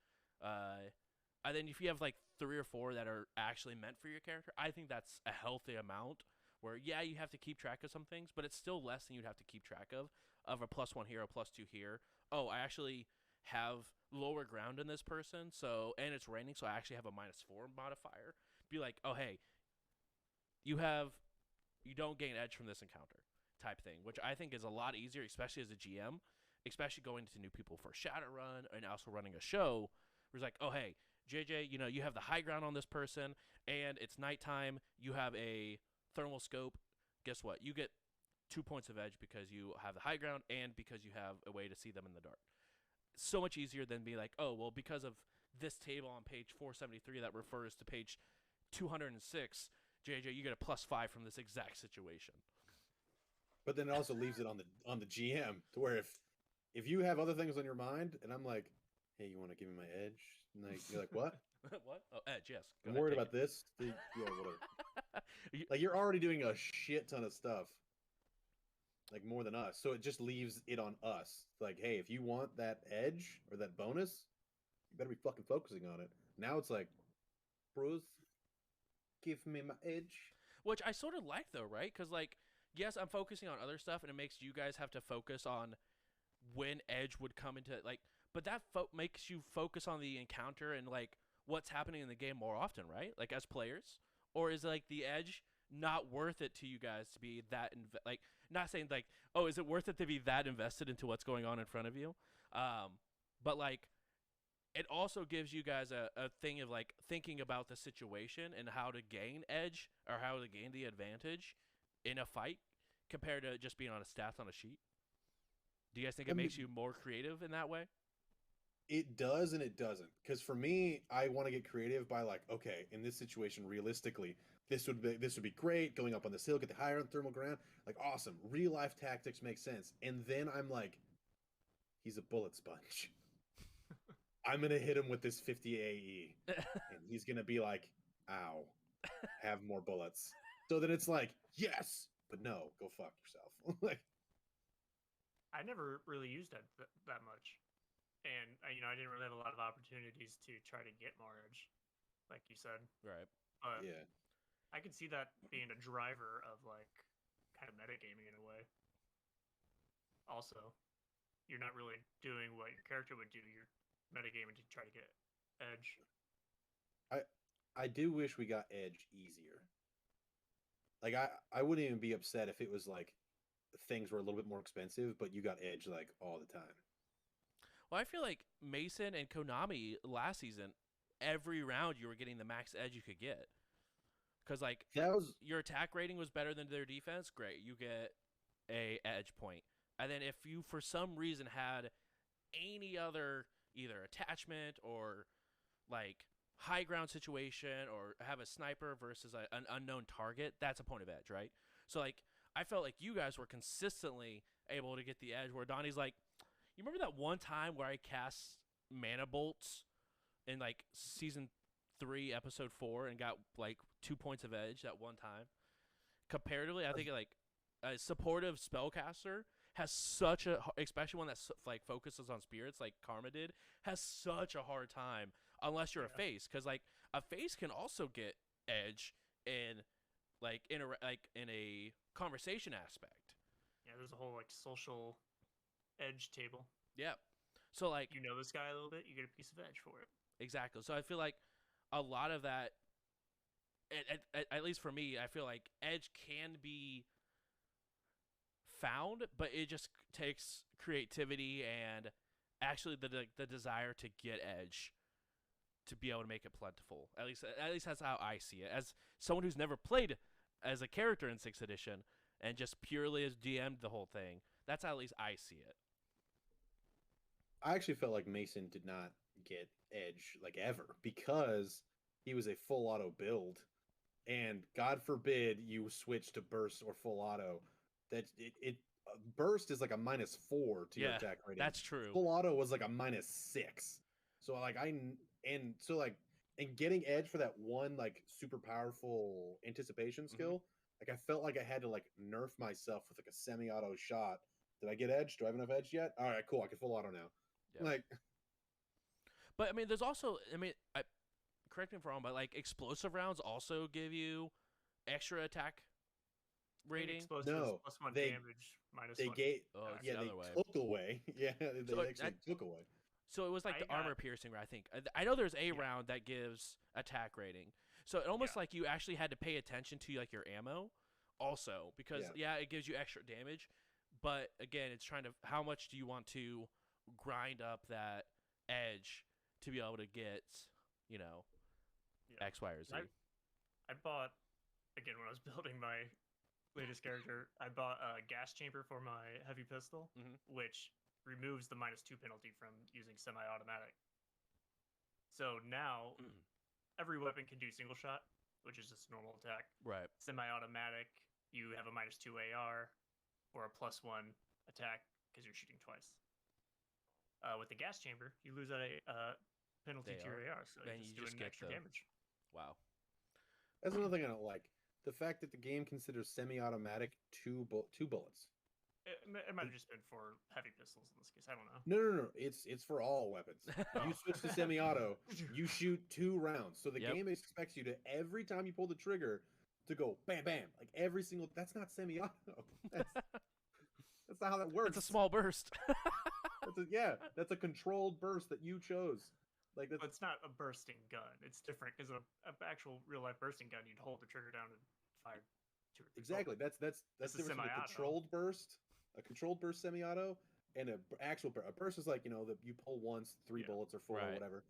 And then if you have like 3 or 4 that are actually meant for your character, I think that's a healthy amount. Where yeah, you have to keep track of some things, but it's still less than you'd have to keep track of a +1 here, a +2 here. Oh, I actually have lower ground in this person, so and it's raining, so I actually have a -4 modifier. Be like, oh hey, you don't gain edge from this encounter type thing, which I think is a lot easier, especially as a GM, especially going to new people for Shadowrun and also running a show. Where it's like, oh hey, JJ, you have the high ground on this person, and it's nighttime. You have a thermal scope. Guess what? You get 2 points of edge because you have the high ground and because you have a way to see them in the dark. So much easier than be like, oh well, because of this table on page 473 that refers to page 206, JJ, you get a +5 from this exact situation. But then it also leaves it on the GM to where if you have other things on your mind, and I'm like, hey, you want to give me my edge? And like, you're like, what? What? Oh, edge, yes. Go I'm ahead, worried take about this. Yeah, whatever. it. Like you're already doing a shit ton of stuff, like more than us. So it just leaves it on us. Like, hey, if you want that edge or that bonus, you better be fucking focusing on it. Now it's like, bros, give me my edge. Which I sort of like though, right? Because like, yes, I'm focusing on other stuff, and it makes you guys have to focus on when edge would come into like. But that makes you focus on the encounter and like what's happening in the game more often, right? Like as players, or is like the edge not worth it to you guys to be that like not saying like, oh, is it worth it to be that invested into what's going on in front of you? But like it also gives you guys a thing of like thinking about the situation and how to gain edge or how to gain the advantage in a fight compared to just being on a stats on a sheet. Do you guys think it makes you more creative in that way? It does and it doesn't. Because for me, I want to get creative by like, okay, in this situation, realistically, this would be great. Going up on this hill, get the higher thermal ground, like awesome. Real life tactics make sense. And then I'm like, he's a bullet sponge. I'm gonna hit him with this 50 AE, and he's gonna be like, "Ow, have more bullets." So then it's like, yes, but no, go fuck yourself. Like, I never really used that that much, and I didn't really have a lot of opportunities to try to get more edge, like you said. Right. But yeah, I could see that being a driver of like kind of metagaming in a way. Also, you're not really doing what your character would do. You're metagaming to try to get edge. I do wish we got edge easier. Like, I wouldn't even be upset if it was like things were a little bit more expensive, but you got edge like all the time. Well, I feel like Mason and Konami last season, every round you were getting the max edge you could get. Because like That was your attack rating was better than their defense, great, you get a edge point. And then if you for some reason had any other either attachment or like high ground situation or have a sniper versus an unknown target, that's a point of edge, right? So like I felt like you guys were consistently able to get the edge where Donnie's like, you remember that one time where I cast mana bolts in like season 3 episode 4 and got like 2 points of edge that one time? Comparatively, I think like a supportive spellcaster has such a, especially one that like focuses on spirits like Karma did, has such a hard time unless you're a face, because like a face can also get edge in like in a conversation aspect. Yeah, there's a whole like social edge table. Yeah. So like You know this guy a little bit, you get a piece of edge for it. exactly. So I feel like a lot of that, at least for me, I feel like edge can be found, but it just takes creativity and actually the desire to get edge to be able to make it plentiful. At least that's how I see it. As someone who's never played as a character in 6th edition and just purely as DM'd the whole thing, that's how at least I see it. I actually felt like Mason did not get edge like ever because he was a full auto build, and God forbid you switch to burst or full auto. That burst is like a -4 to your Yeah, attack rating. that's true. Full auto was like a -6. So like and getting edge for that one like super powerful anticipation skill, like I felt like I had to like nerf myself with like a semi-auto shot. Did I get edge? Do I have enough edge yet? All right, cool. I can full auto now. Yeah. Like, but I mean, there's also, I mean, correct me if I'm wrong, but like explosive rounds also give you extra attack rating. Explosives No, +1 they- damage, they -1. gave Oh, it's yeah the they other way. took away yeah they So actually took away. So it was like I the got- armor piercing, I think. I know there's a Yeah. round that gives attack rating. So it almost Yeah. like you actually had to pay attention to like your ammo also, because Yeah. it gives you extra damage, but again, it's trying to, how much do you want to grind up that edge to be able to get, you know, Yeah. X, Y, or Z. I bought, again, when I was building my latest character, I bought a gas chamber for my heavy pistol, which removes the -2 penalty from using semi-automatic. So now every weapon can do single shot, which is just normal attack. Right. Semi-automatic, you have a -2 AR or a +1 attack because you're shooting twice. With the gas chamber, you lose a penalty to your AR, so Then you're you just just doing get extra the- damage. Wow. That's another thing I don't like. The fact that the game considers semi-automatic two bullets. It might have just been for heavy pistols in this case. I don't know. No. It's for all weapons. You switch to semi-auto, you shoot 2 rounds. So the Yep. game expects you to, every time you pull the trigger, to go bam bam. Like every single. That's not semi-auto. That's not how that works. It's a small burst. That's a controlled burst that you chose. Like But that's it's not a bursting gun. It's different because an actual real life bursting gun, you'd hold the trigger down and fire 2 or 3 exactly. bullets. That's This the is difference between a semi-auto. controlled burst semi-auto, and a actual burst. A burst is like, you know, that you pull once, 3 Yeah. bullets or 4 or Right. whatever.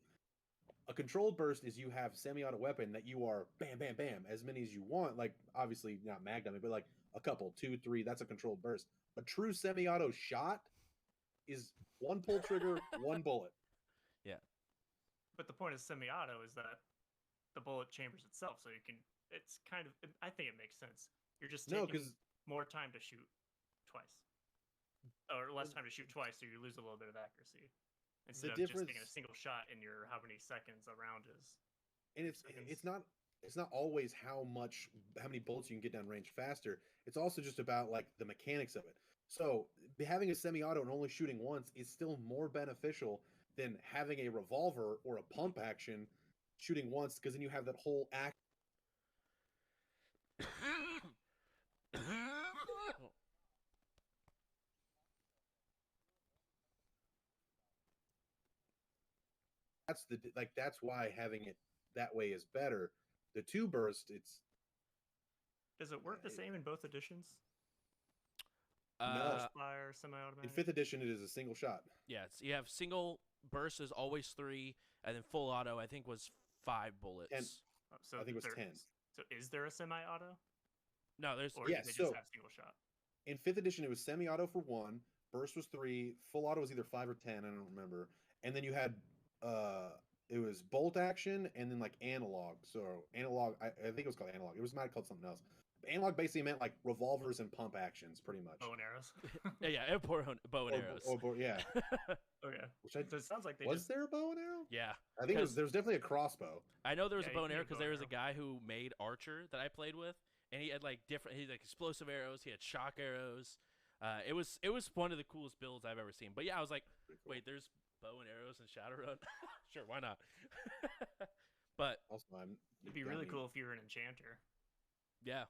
A controlled burst is you have semi-auto weapon that you are bam bam bam as many as you want. Like obviously not magnum, but like a couple, 2, 3. That's a controlled burst. A true semi-auto shot is 1 pull trigger, 1 bullet. But the point of semi-auto is that the bullet chambers itself, so you can. It's kind of. I think it makes sense. You're just No, taking because more time to shoot twice, or less time to shoot twice, so you lose a little bit of accuracy. instead of just taking a single shot in your how many seconds a round is. And it's not always how many bullets you can get down range faster. It's also just about like the mechanics of it. So having a semi-auto and only shooting once is still more beneficial than having a revolver or a pump action shooting once, because then you have that whole act. That's why having it that way is better. The 2 burst, Does it work the same in both editions? No. Fire, semi-automatic. In 5th edition, it is a single shot. Yeah, you have single burst is always 3, and then full auto I think was 5 bullets. So I think it was 10. So is there a semi-auto? No, there's or do they just have single shot? In 5th edition, it was semi-auto for 1, burst was 3, full auto was either 5 or 10. I don't remember. And then you had it was bolt action and then like analog. So analog, I think it was called analog. It was not called something else. Analog basically meant like revolvers and pump actions, pretty much. Bow and arrows. yeah, bow and arrows. Yeah. Okay. So it sounds like there a bow and arrow? Yeah. I think there was definitely a crossbow. I know there was a bow and arrow because there was a guy who made Archer that I played with, and he had like he had like explosive arrows, he had shock arrows. It was one of the coolest builds I've ever seen. But yeah, I was like, wait, there's bow and arrows in Shadowrun? Sure, why not? But also, it'd be really cool if you were an enchanter. Yeah.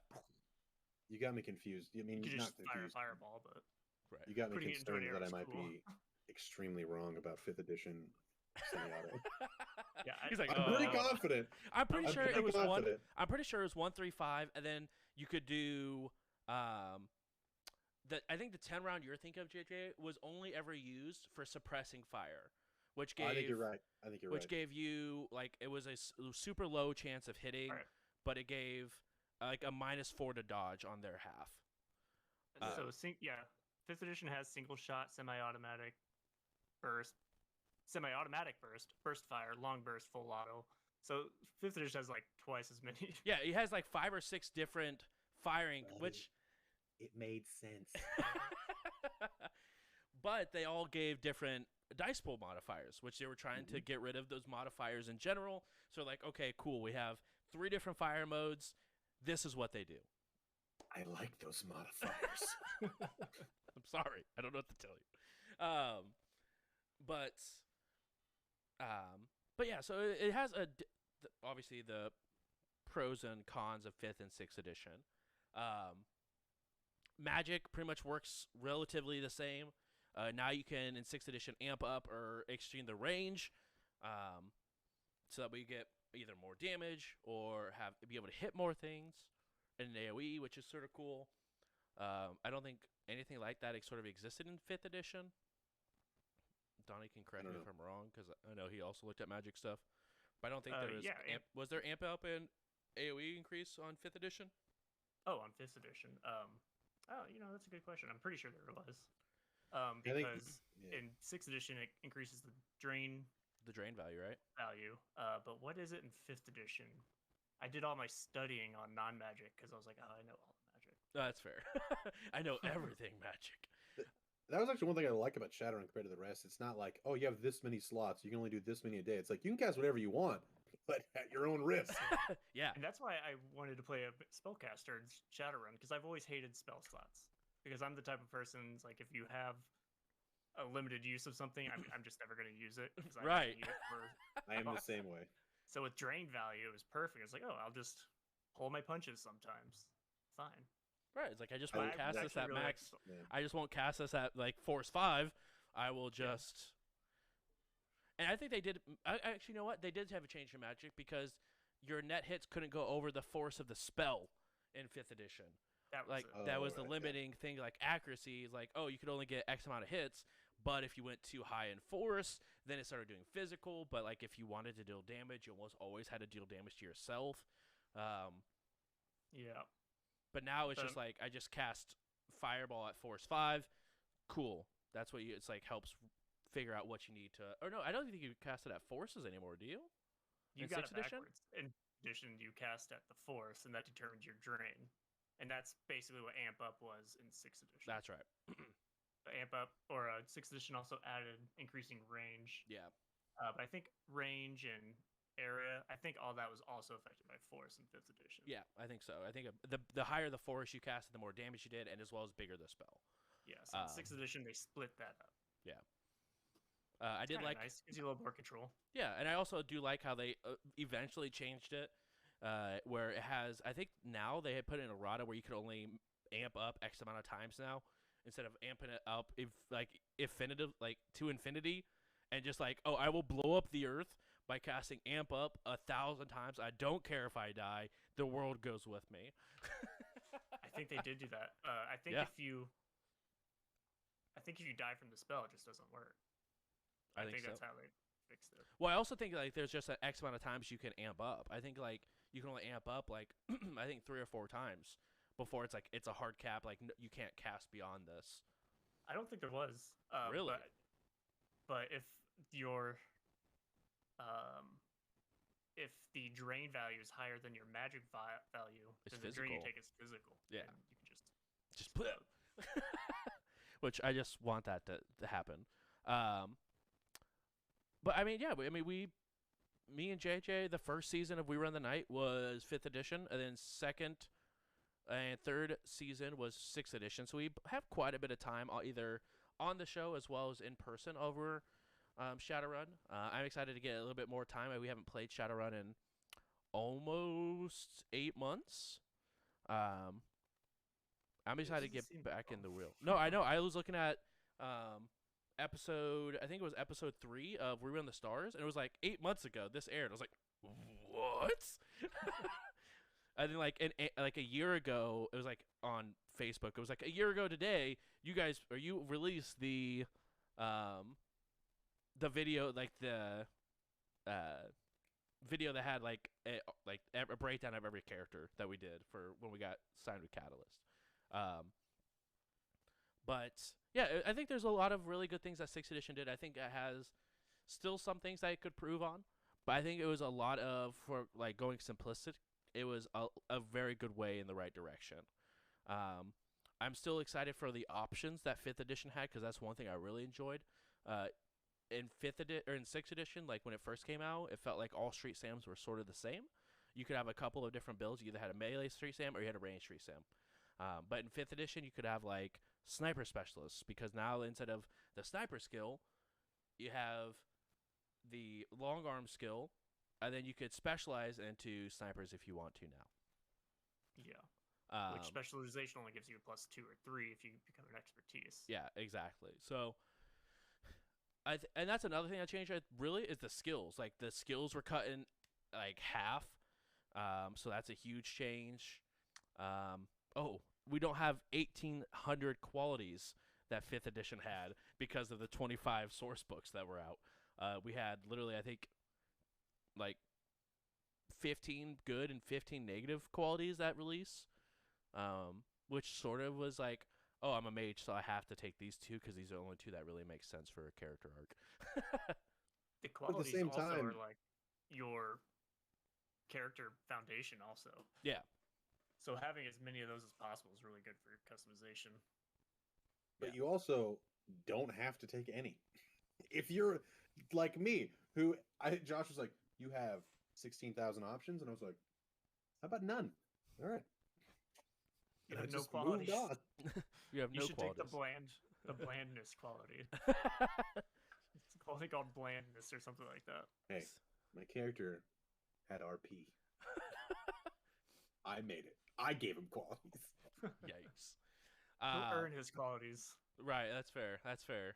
You got me confused. I mean, you could not just fire a confused. fireball, but right. You got me concerned that I might be extremely wrong about 5th edition semi-auto. Yeah, he's like, I'm pretty confident. I'm pretty sure it was confident. I'm pretty sure it was 135, and then you could do I think the 10 round you're thinking of, JJ, was only ever used for suppressing fire, which gave I think you're right. Which gave you like it was a super low chance of hitting, but it gave like a -4 to dodge on their half. So 5th edition has single shot, semi-automatic burst, burst fire, long burst, full auto. So 5th edition has like twice as many. Yeah, it has like 5 or 6 different firing, which it made sense. But they all gave different dice pool modifiers, which they were trying to get rid of those modifiers in general. So like, okay, cool, we have 3 different fire modes. This is what they do. I like those modifiers. I'm sorry, I don't know what to tell you. But yeah, so it has obviously the pros and cons of 5th and 6th edition. Magic pretty much works relatively the same. Now you can, in 6th edition, amp up or extend the range, so that we get either more damage or be able to hit more things in an AoE, which is sort of cool. I don't think anything like that sort of existed in 5th edition. Donnie can correct me if I'm wrong, because I know he also looked at Magic stuff. But I don't think there was... was there amp up and AoE increase on 5th edition? Oh, on 5th edition. That's a good question. I'm pretty sure there was. Because in 6th edition, it increases the drain value, right? But what is it in 5th edition? I did all my studying on non-magic because I was like, I know all the magic. That's fair. I know everything magic. That was actually one thing I like about Shadowrun compared to the rest. It's not like, oh, you have this many slots, you can only do this many a day. It's like, you can cast whatever you want, but at your own risk. Yeah. And that's why I wanted to play a spellcaster in Shadowrun, because I've always hated spell slots. Because I'm the type of person, like, if you have a limited use of something, I'm just never going to use it. Right. I am the same way. So with drain value, it was perfect. It's like, I'll just hold my punches sometimes. Fine. Right. It's like, I just won't cast this at max. Yeah. I just won't cast this at, like, force 5. I will just... Yeah. And I think they did... Actually, you know what? They did have a change in Magic because your net hits couldn't go over the force of the spell in 5th edition. That was the limiting thing, like accuracy. Is like, you could only get X amount of hits, but if you went too high in force, then it started doing physical. But like, if you wanted to deal damage, you almost always had to deal damage to yourself. Yeah. But now it's just like, I just cast Fireball at force 5. Cool. That's what it's like, helps figure out what you need to. Or no, I don't think you cast it at forces anymore. Do you? You got it backwards. In addition, you cast at the force, and that determines your drain. And that's basically what amp up was in 6th edition. That's right. the amp up, or 6th edition also added increasing range. Yeah. But I think range and area, I think all that was also affected by force in 5th edition. Yeah, I think so. I think the higher the force you cast, the more damage you did, and as well as bigger the spell. Yeah, so in 6th edition, they split that up. Yeah. I did like nice. Gives you a little more control. Yeah, and I also do like how they eventually changed it, where it has. I think now they had put in errata where you could only amp up X amount of times now, instead of amping it up to infinity, and just like, oh, I will blow up the earth by casting amp up 1,000 times. I don't care if I die. The world goes with me. I think they did do that. I think if you die from the spell, it just doesn't work. I think so. that's how they fixed it. Well, I also think like there's just an X amount of times you can amp up. I think like you can only amp up like I think 3 or 4 times before it's like it's a hard cap. Like you can't cast beyond this. I don't think there was. Really? But if your if the drain value is higher than your magic value, It's then the drain you physical. take is physical. Yeah. And you can Just put it. Which I just want that to happen. But I mean, yeah, me and JJ, the first season of We Run the Night was 5th edition, and then second and third season was 6th edition. So we have quite a bit of time, either on the show as well as in person over Shadowrun. I'm excited to get a little bit more time. We haven't played Shadowrun in almost 8 months. I'm excited to get back in the wheel. No, I know. I was looking at I think it was episode 3 of We Run the Stars, and it was like 8 months ago this aired. I was like, what? And then like a year ago, it was like on Facebook. It was like a year ago today. You released the video, like the video that had like a breakdown of every character that we did for when we got signed with Catalyst. But yeah, I think there's a lot of really good things that 6th edition did. I think it has still some things that it could prove on, but I think it was a lot of, for like going simplistic, it was a very good way in the right direction. I'm still excited for the options that 5th edition had, because that's one thing I really enjoyed. In 6th edition, like when it first came out, it felt like all Street Sams were sort of the same. You could have a couple of different builds. You either had a melee Street Sam or you had a range Street Sam. But in 5th edition, you could have like sniper specialists, because now instead of the sniper skill, you have the long arm skill, and then you could specialize into snipers if you want to now. Yeah. Which specialization only gives you a +2 or 3 if you become an expertise. Yeah, exactly. So, and that's another thing that changed. Really, is the skills. Like the skills were cut in like half. So that's a huge change. We don't have 1,800 qualities that 5th edition had because of the 25 source books that were out. We had literally, I think, like 15 good and 15 negative qualities that release, which sort of was like, oh, I'm a mage, so I have to take these 2 because these are the only 2 that really make sense for a character arc. The qualities also are like your character foundation also. Yeah. So having as many of those as possible is really good for customization. But you also don't have to take any. If you're like me, Josh was like, you have 16,000 options, and I was like, how about none? All right. You have no qualities. You have no qualities. You should take the blandness quality. It's a quality called blandness or something like that. Hey, my character had RP. I made it. I gave him qualities. Yikes. He'll earn his qualities. Right, that's fair. That's fair.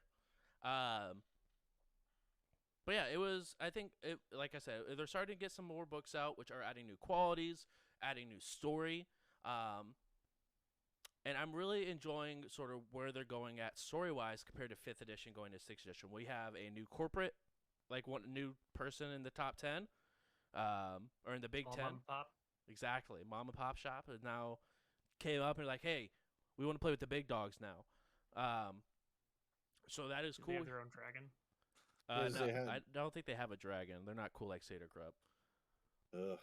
But yeah, it was, I think, like I said, they're starting to get some more books out, which are adding new qualities, adding new story. And I'm really enjoying sort of where they're going at story-wise compared to 5th edition going to 6th edition. We have a new corporate, like one new person in the top 10, or in the Big 10. Mom and pop. Exactly. Mom and pop shop is now came up and like, hey, we want to play with the big dogs now. So that is Do cool. they have their own dragon? I don't think they have a dragon. They're not cool like Seder Grub. Ugh.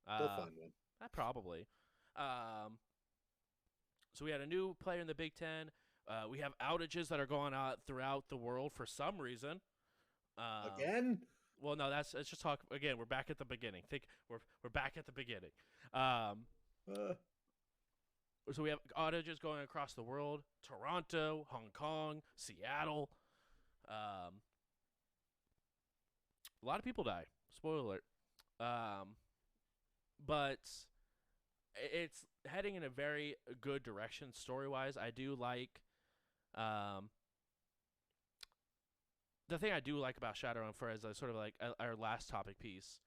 They'll find one. Probably. So we had a new player in the Big 10. We have outages that are going on throughout the world for some reason. Again? Well, no, let's just talk again. We're back at the beginning. Think we're back at the beginning. So we have outages going across the world: Toronto, Hong Kong, Seattle. A lot of people die. Spoiler alert. But it's heading in a very good direction story-wise. I do like the thing I do like about Shadowrun, for as a sort of like our last topic piece,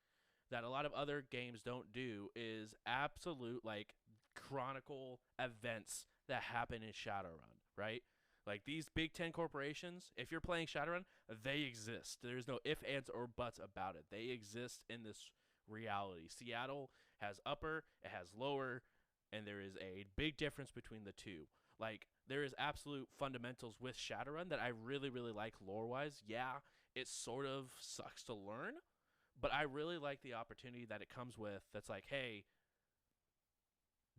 that a lot of other games don't do, is absolute like chronicle events that happen in Shadowrun, right? Like these Big 10 corporations, if you're playing Shadowrun, they exist. There's no ifs, ands, or buts about it. They exist in this reality. Seattle has upper, it has lower, and there is a big difference between the two. Like, there is absolute fundamentals with Shadowrun that I really, really like lore-wise. Yeah, it sort of sucks to learn, but I really like the opportunity that it comes with that's like, hey,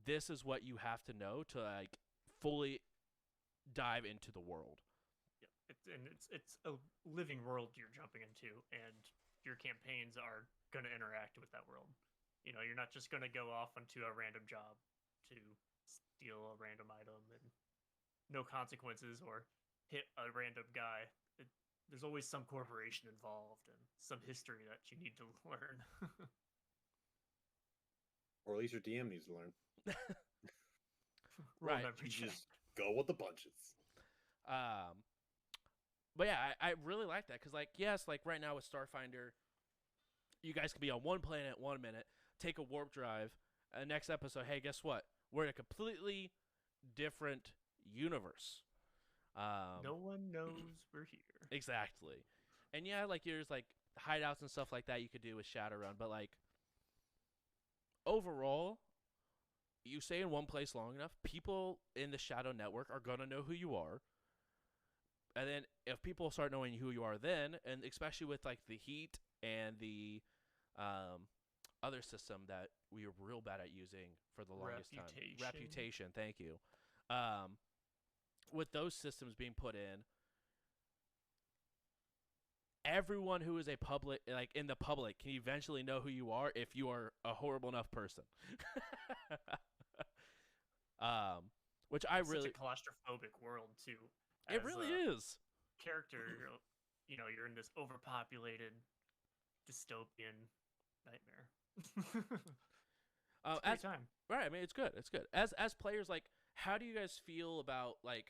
this is what you have to know to, like, fully dive into the world. Yeah, it's a living world you're jumping into, and your campaigns are going to interact with that world. You know, you're not just going to go off onto a random job to steal a random item and no consequences, or hit a random guy. There's always some corporation involved and some history that you need to learn. Or at least your DM needs to learn. Right. You just go with the punches. But yeah, I really like that because, like, yes, like right now with Starfinder, you guys could be on one planet 1 minute, take a warp drive, and next episode, hey, guess what? We're in a completely different universe. No one knows we're here. Exactly. And yeah, like there's like hideouts and stuff like that you could do with Shadowrun, but like overall, you stay in one place long enough, people in the Shadow Network are gonna know who you are. And then if people start knowing who you are then, and especially with like the heat and the other system that we were real bad at using for the longest time. Reputation, thank you. With those systems being put in, everyone who is a public, like in the public, can eventually know who you are if you are a horrible enough person. Which I it's really such a claustrophobic world too. It really is. Character, you know, you're in this overpopulated dystopian nightmare. It's a great time. Right, I mean it's good. It's good. As players, like, how do you guys feel about, like,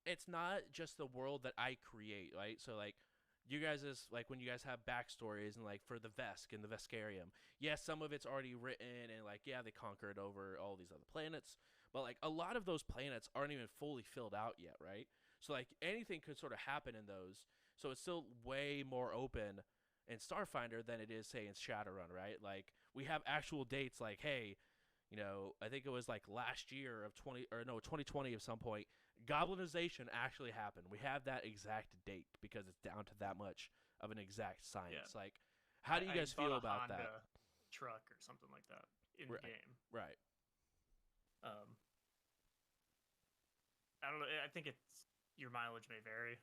it's not just the world that I create, right? So like you guys is like when you guys have backstories and like for the Vesk and the Veskarium, yes, some of it's already written and like yeah, they conquered over all these other planets, but like a lot of those planets aren't even fully filled out yet, right? So like anything could sort of happen in those. So it's still way more open in Starfinder than it is, say, in Shadowrun, right? Like we have actual dates like, hey, you know, I think it was like last year of 2020 at some point, Goblinization actually happened. We have that exact date because it's down to that much of an exact science. Yeah. Like, how do you guys feel about Honda that? Truck or something like that in the game. Right. I don't know. I think your mileage may vary.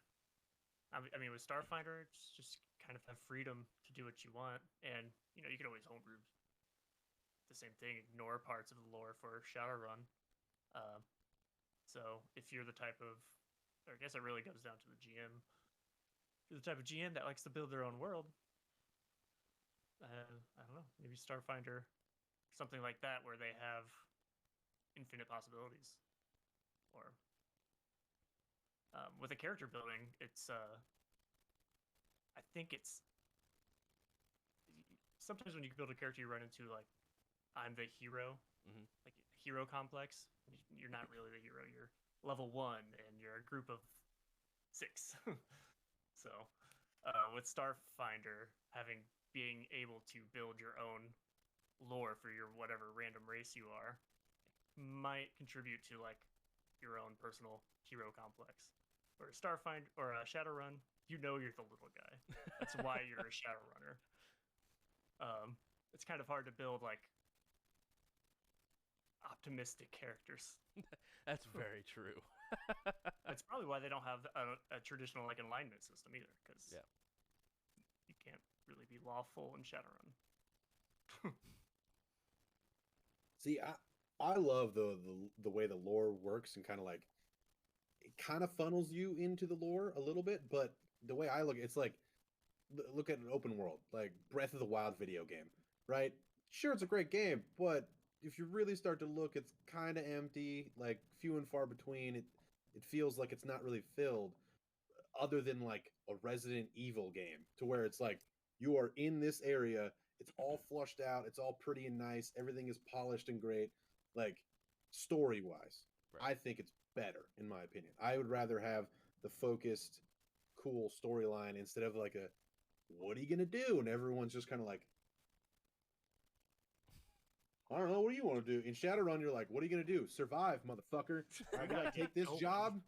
I mean, with Starfinder, it's just kind of have freedom to do what you want, and you know, you can always homebrew the same thing, ignore parts of the lore for Shadowrun. So if you're the type of, or I guess it really goes down to the GM. If you're the type of GM that likes to build their own world, I don't know, maybe Starfinder, something like that, where they have infinite possibilities. Or with a character building, it's I think it's sometimes when you build a character, you run into like, I'm the hero, like hero complex. You're not really the hero. You're level 1, and you're a group of 6. So, with Starfinder, being able to build your own lore for your whatever random race you are, might contribute to like your own personal hero complex. Or Starfinder or Shadowrun, you know you're the little guy. That's why you're a Shadowrunner. It's kind of hard to build like, optimistic characters. That's very true. That's probably why they don't have a traditional like alignment system either, because Yeah. you can't really be lawful in Shadowrun. See, I love the way the lore works and kind of like it kind of funnels you into the lore a little bit, but the way I look, it's like look at an open world, like Breath of the Wild video game, right? Sure, it's a great game, but if you really start to look, it's kind of empty, like few and far between. It feels like it's not really filled, other than like a Resident Evil game, to where it's like you are in this area, it's all flushed out, it's all pretty and nice, everything is polished and great. Like story wise, Right. I think it's better in my opinion. I would rather have the focused, cool storyline instead of like a what are you gonna do? And everyone's just kind of like, I don't know, what do you want to do? In Shadowrun, you're like, what are you gonna do? Survive, motherfucker. I gotta take this Nope. job.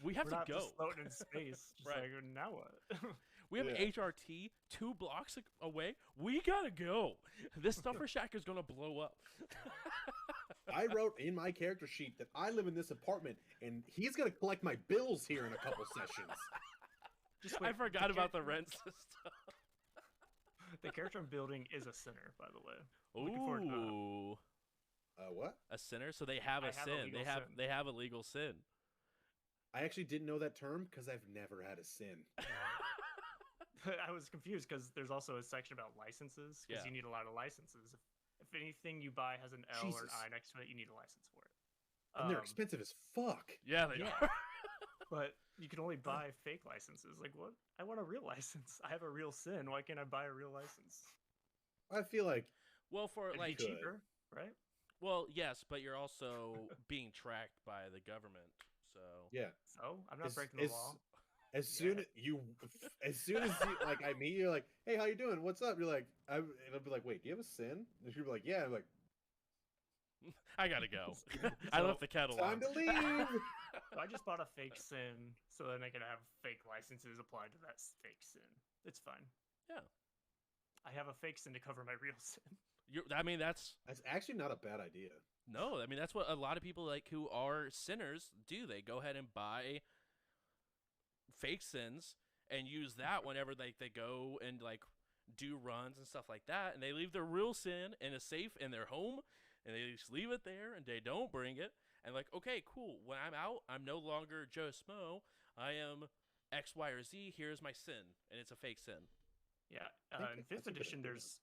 We have We're to not go. just floating in space. Just Right. like, now what? We have Yeah. an HRT 2 blocks away. We gotta go. This stuffer shack is gonna blow up. I wrote in my character sheet that I live in this apartment and he's gonna collect my bills here in a couple sessions. Just I wait, forgot about the rent system. The character I'm building is a sinner, by the way. Looking forward to that. Ooh, What? a sinner. So they have a I have a sin. legal sin. They have a legal sin. I actually didn't know that term because I've never had a sin. I was confused because there's also a section about licenses because Yeah. you need a lot of licenses. If anything you buy has an L or an Jesus. I next to it, you need a license for it. And they're expensive as fuck. Yeah, they Yeah. are. But you can only buy fake licenses. Like, what? I want a real license. I have a real sin. Why can't I buy a real license? I feel like Well, for It'd like, be cheaper, right? well, yes, but you're also being tracked by the government. So yeah. So I'm not As- breaking the as- law. As soon as you like I meet you, like, hey, how you doing? What's up? You're like, and I'll be like, wait, do you have a sin? And she'll be like, yeah. I'm like, I gotta go. I So, left the kettle time on. to leave. So I just bought a fake sin so then I can have fake licenses applied to that fake sin. It's fine. Yeah. I have a fake sin to cover my real sin. I mean, that's That's actually not a bad idea. no. I mean, that's what a lot of people like who are sinners do. They go ahead and buy fake sins and use that whenever they go and like do runs and stuff like that, and they leave their real sin in a safe in their home, and they just leave it there and they don't bring it. And like, okay, cool. When I'm out, I'm no longer Joe Smo. I am X, Y, or Z. Here's my sin, and it's a fake sin. Yeah. I think In that's 5th a good edition, idea. there's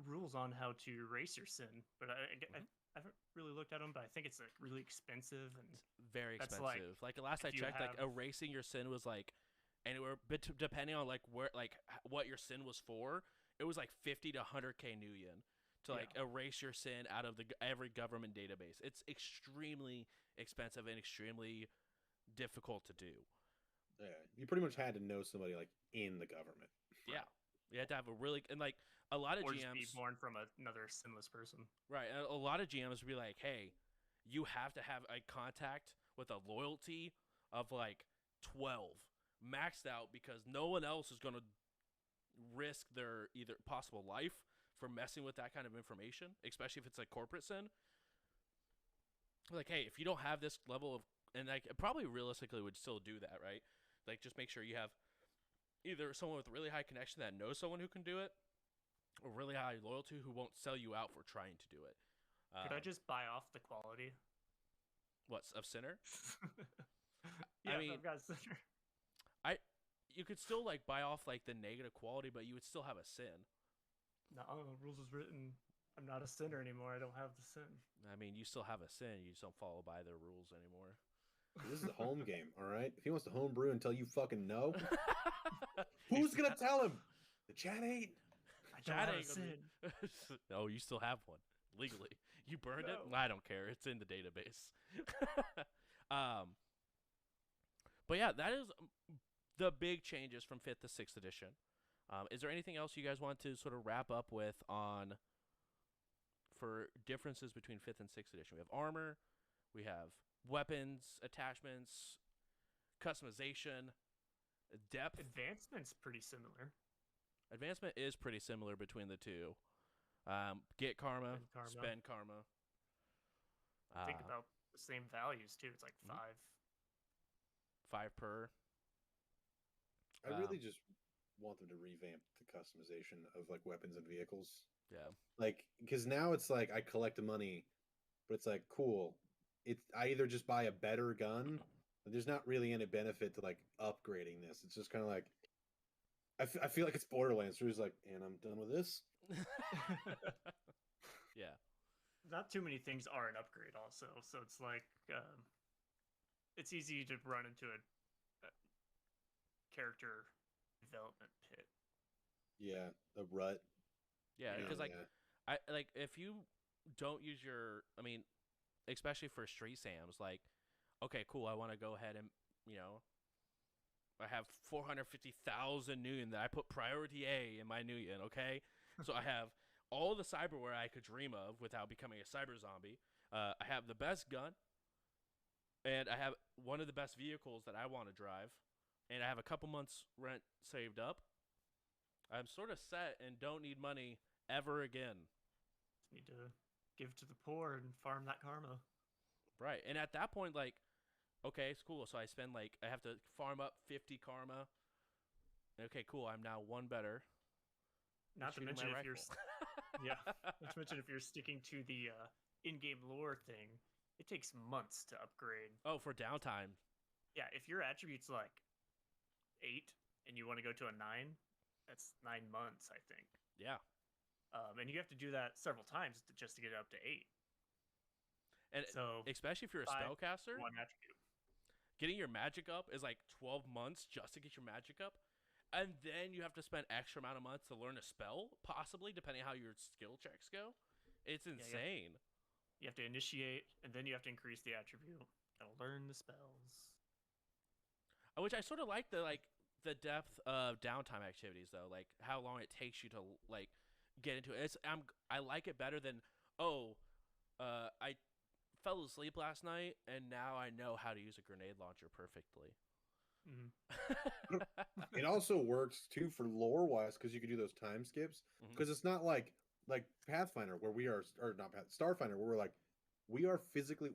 rules on how to erase your sin, but I haven't really looked at them, but I think it's like really expensive and Very That's expensive. Like last I if you checked, like have- erasing your sin was like anywhere, but depending on like where, like what your sin was for, it was like 50 to 100K new yen to like erase your sin out of every government database. It's extremely expensive and extremely difficult to do. Yeah, you pretty much had to know somebody like in the government. Yeah, you had to have a really and like a lot of or just be GMs, born from another sinless person. right? A lot of GMs would be like, "Hey, you have to have a contact with a loyalty of like 12 maxed out because no one else is going to risk their either possible life for messing with that kind of information, especially if it's a corporate sin." Like, hey, if you don't have this level of, and like probably realistically would still do that, right? Like, just make sure you have either someone with really high connection that knows someone who can do it, or really high loyalty who won't sell you out for trying to do it. Could I just buy off the quality? What's of Sinner? Yeah, mean- I've got a sinner. You could still like buy off like the negative quality, but you would still have a sin. No, rules is written. I'm not a sinner anymore. I don't have the sin. I mean, you still have a sin. You just don't follow by their rules anymore. This is a home game, all right? If he wants to homebrew until you fucking know, who's gonna tell him? The chat ain't. I don't Chat have a ain't gonna sin. be- No, you still have one legally. You burned it. No. I don't care. It's in the database. But yeah, that is the big changes from 5th to 6th edition. Is there anything else you guys want to sort of wrap up with on for differences between 5th and 6th edition? We have armor, we have weapons, attachments, customization, depth. Advancement's pretty similar. Advancement is pretty similar between the two. Get karma, Spend karma. spend karma. Think about the same values too. It's like Mhm. 5. 5 per. I really just want them to revamp the customization of like weapons and vehicles. Yeah. Like, because now it's like I collect the money, but it's like cool. I either just buy a better gun. But there's not really any benefit to like upgrading this. It's just kind of like I feel like it's Borderlands. Where it's like, and I'm done with this. Yeah. Not too many things are an upgrade, also. So it's like it's easy to run into a character development pit. Yeah, a rut. Yeah, because like yeah. I like if you don't use your, I mean, especially for street Sams, like, okay, cool, I want to go ahead and I have 450,000 Nuyen that I put priority A in my Nuyen, okay? So I have all the cyberware I could dream of without becoming a cyber zombie. I have the best gun, and I have one of the best vehicles that I want to drive, and I have a couple months rent saved up. I'm sort of set and don't need money ever again. Just need to give to the poor and farm that karma. Right, and at that point, like, okay, it's cool. So I spend like I have to farm up 50 karma. Okay, cool. I'm now one better. Not to mention if you're Not to mention if you're sticking to the in-game lore thing, it takes months to upgrade. Oh, for downtime. Yeah, if your attribute's like 8 and you want to go to a 9, that's 9 months, I think. Yeah. And you have to do that several times just to get it up to 8. And so, especially if you're a spellcaster, one attribute. Getting your magic up is like 12 months just to get your magic up. And then you have to spend extra amount of months to learn a spell, possibly, depending how your skill checks go. It's insane. You have to initiate, and then you have to increase the attribute. Gotta learn the spells. Which I sort of like the depth of downtime activities, though. Like, how long it takes you to, like, get into it. I like it better than, I fell asleep last night, and now I know how to use a grenade launcher perfectly. Mm-hmm. It also works too for lore wise because you can do those time skips. Because it's not like Pathfinder where we are, or not Starfinder where we're like we physically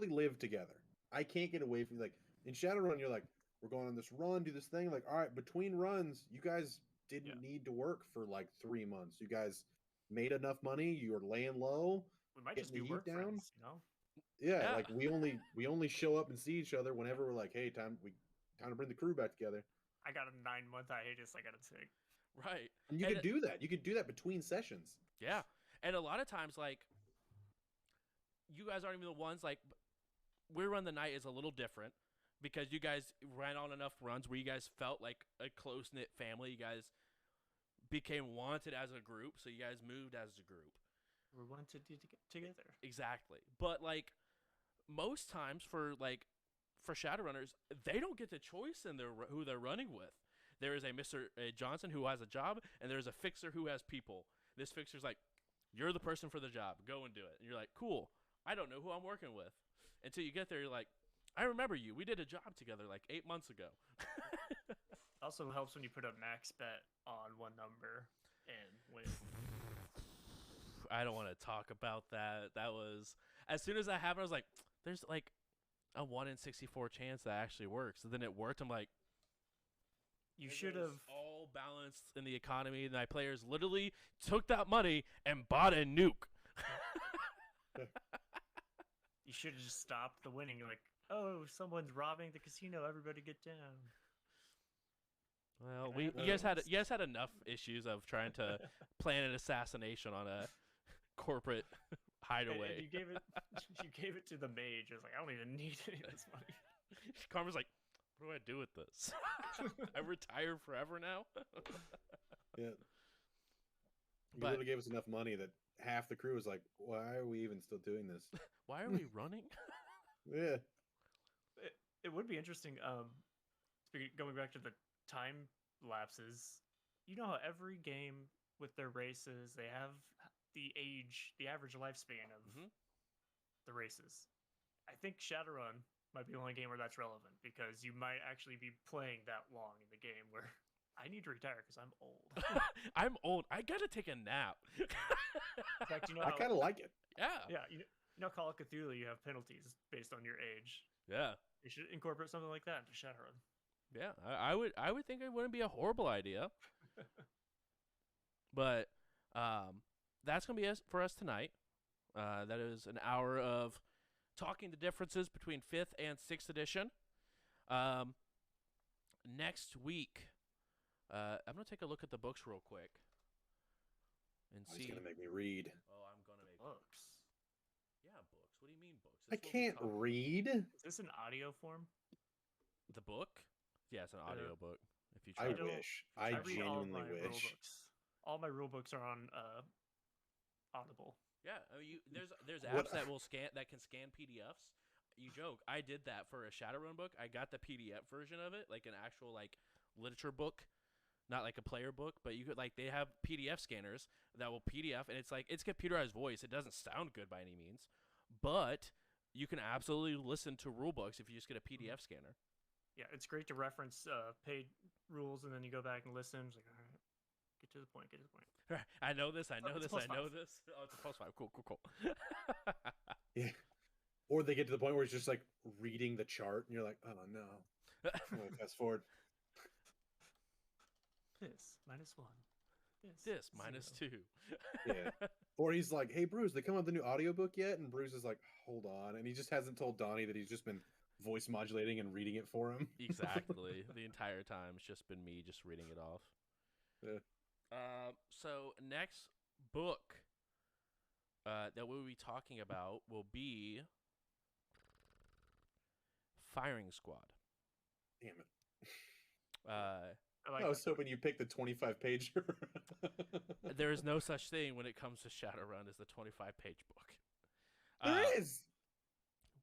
live together. I can't get away from like in Shadowrun. You're like we're going on this run, do this thing. Like all right, between runs, you guys didn't need to work for like 3 months. You guys made enough money. You were laying low. We might just be work down. friends, you know. Yeah, like we only show up and see each other whenever we're like, hey, time to bring the crew back together. I got a 9-month hiatus I gotta take. Right. And you could do that. You could do that between sessions. Yeah. And a lot of times, like, you guys aren't even the ones, like, We Run the Night is a little different because you guys ran on enough runs where you guys felt like a close-knit family. You guys became wanted as a group, so you guys moved as a group. We're wanted together. Exactly. But, like, most times for Shadowrunners, they don't get the choice in who they're running with. There is a Mr. Johnson who has a job, and there's a fixer who has people. This fixer's like, you're the person for the job. Go and do it. And you're like, cool. I don't know who I'm working with. Until you get there, you're like, I remember you. We did a job together like 8 months ago. Also helps when you put a max bet on one number and win. I don't want to talk about that. That was, as soon as that happened, I was like, there's like a 1 in 64 chance that actually works. And then it worked. I'm like, you should have all balanced in the economy. My players literally took that money and bought a nuke. You should have just stopped the winning. You're like, oh, someone's robbing the casino. Everybody get down. Well, you guys had enough issues of trying to plan an assassination on a corporate hideaway. And you gave it to the mage. I was like, I don't even need any of this money. Karma's like, what do I do with this? I retire forever now. Yeah. You literally gave us enough money that half the crew was like, why are we even still doing this? Why are we running? Yeah. It would be interesting. Going back to the time lapses, you know how every game with their races, they have the average lifespan of the races. I think Shadowrun might be the only game where that's relevant because you might actually be playing that long in the game where I need to retire because I'm old. I'm old. I gotta take a nap. In fact, I kind of like it. Yeah. Yeah. Call of Cthulhu, you have penalties based on your age. Yeah. They should incorporate something like that into Shadowrun. Yeah, I would think it wouldn't be a horrible idea. But that's gonna be us for us tonight. That is an hour of talking the differences between 5th and 6th edition. Next week, I'm gonna take a look at the books real quick and see. He's gonna make me read. Oh, I'm gonna make Books. Yeah, books. What do you mean books? I This is what we can't talk- read. Is this an audio form? The book? Yeah, it's an audio book. If you I try. don't- wish. I read all of genuinely my rule wish. books. All my rule books are on Audible. Yeah, I mean, there's What- apps that can scan PDFs. You joke. I did that for a Shadowrun book. I got the PDF version of it, like an actual like literature book, not like a player book, but you could like they have PDF scanners that will PDF, and it's like it's computerized voice. It doesn't sound good by any means, but you can absolutely listen to rule books if you just get a PDF scanner. Yeah, it's great to reference paid rules, and then you go back and listen. It's like, all right, get to the point. Get to the point. I know this. I know it's this. a I know +5. this. Oh, it's a +5. Cool. Yeah. Or they get to the point where it's just like reading the chart, and you're like, oh no. I'm gonna fast forward. This -1. This minus 0. 2. Yeah. Or he's like, hey Bruce, they come out with the new audiobook yet? And Bruce is like, hold on. And he just hasn't told Donnie that he's just been voice modulating and reading it for him. Exactly. The entire time it's just been me just reading it off. Yeah. So next book that we'll be talking about will be Firing Squad. Damn it. I like I was that. hoping you picked the 25-pager. There is no such thing when it comes to Shadowrun as the 25-page book. There is.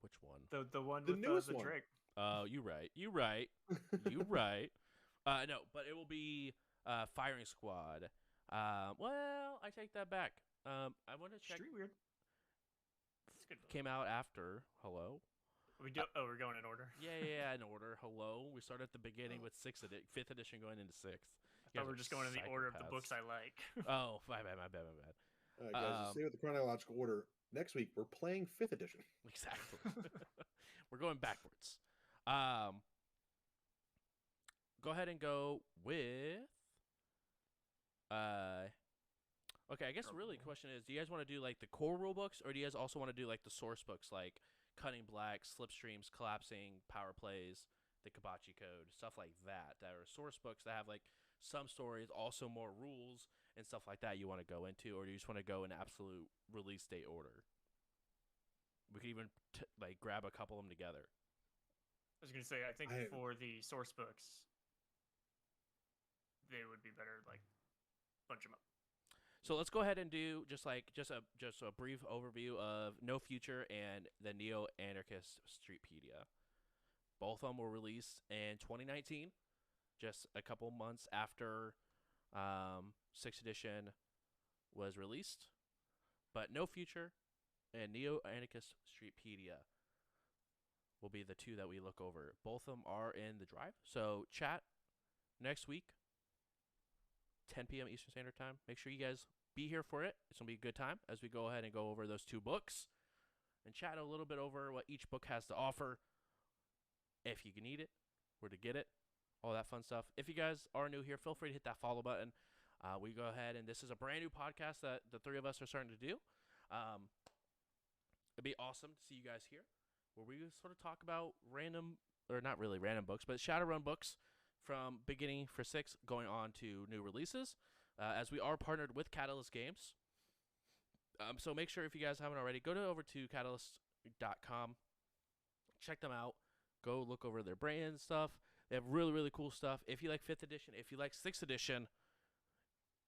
Which one? The one The with newest the one. Drake. Oh, you right. No, but it will be Firing Squad. Well, I take that back. I want to check. Street Weird. It's a good book. Came out after. Hello. We're going in order. Yeah, in order. Hello. We start at the beginning with 5th edition going into 6th. I thought we were just going in the order of the books I like. Oh, my bad. All right, guys, to stay with the chronological order. Next week, we're playing 5th edition. Exactly. We're going backwards. Go ahead and go with. Okay, I guess really the question is, do you guys want to do like the core rule books, or do you guys also want to do like the source books, like Cutting Black, Slipstreams, Collapsing, Power Plays, the Kabachi Code, stuff like that? That are source books that have like some stories, also more rules and stuff like that you want to go into, or do you just want to go in absolute release date order? We could even like grab a couple of them together. I was gonna say, I think for the source books, they would be better like bunch them up. So let's go ahead and do just a brief overview of No Future and the Neo Anarchist Streetpedia. Both of them were released in 2019, just a couple months after 6th edition was released. But No Future and Neo Anarchist Streetpedia will be the two that we look over. Both of them are in the drive. So chat next week, 10 p.m. Eastern Standard Time. Make sure you guys be here for it. It's going to be a good time as we go ahead and go over those two books and chat a little bit over what each book has to offer, if you can need it, where to get it, all that fun stuff. If you guys are new here, feel free to hit that follow button. We go ahead, and this is a brand new podcast that the three of us are starting to do. It'd be awesome to see you guys here, where we sort of talk about random, or not really random books, but Shadowrun books from beginning for 6 going on to new releases, as we are partnered with Catalyst Games. So make sure, if you guys haven't already, go over to catalyst.com, check them out, go look over their brand stuff. They have really, really cool stuff. If you like 5th edition, if you like 6th edition,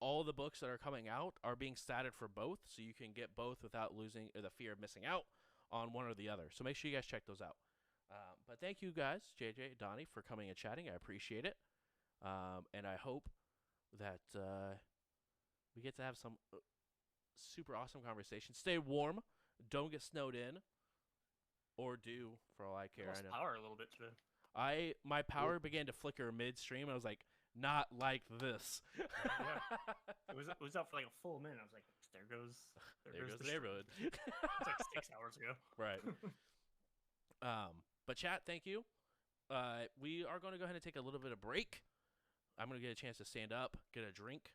all the books that are coming out are being statted for both, so you can get both without losing the fear of missing out on one or the other. So make sure you guys check those out. But thank you guys, JJ, Donnie, for coming and chatting. I appreciate it. And I hope that we get to have some super awesome conversations. Stay warm. Don't get snowed in. Or do, for all I care. Lost I know. power a little bit today. My power began to flicker midstream, and I was like, not like this. Yeah. It was out for like a full minute. I was like, there goes There goes the stream. neighborhood. It's like 6 hours ago. Right. But chat, thank you. We are going to go ahead and take a little bit of break. I'm going to get a chance to stand up, get a drink.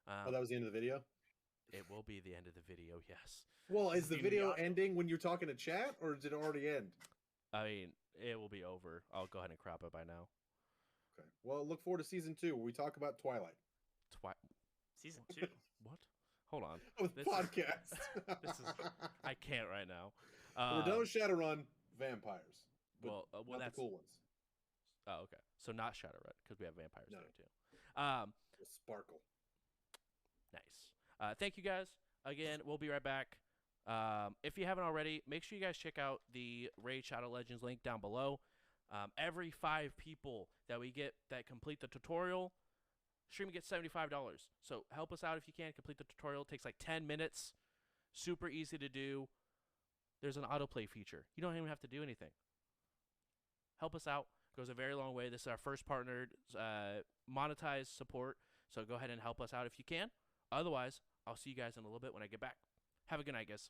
Oh, that was the end of the video? It will be the end of the video, yes. Well, is the Being the video audio. ending when you're talking to chat, or did it already end? I mean, it will be over. I'll go ahead and crop it by now. Okay. Well, look forward to season 2 where we talk about Twilight. Season 2. What? Hold on. With This is- podcast. this is- I can't right now. We're done with Shadowrun. Vampires. But Well, not that's the cool ones. Oh, okay. So not Shadowrun because we have vampires No. there too. Will sparkle. Nice. Thank you guys. Again, we'll be right back. If you haven't already, make sure you guys check out the Raid Shadow Legends link down below. Every 5 people that we get that complete the tutorial, stream gets $75. So help us out if you can. Complete the tutorial. It takes like 10 minutes. Super easy to do. There's an autoplay feature. You don't even have to do anything. Help us out. Goes a very long way. This is our first partnered monetized support. So go ahead and help us out if you can. Otherwise, I'll see you guys in a little bit when I get back. Have a good night, guys.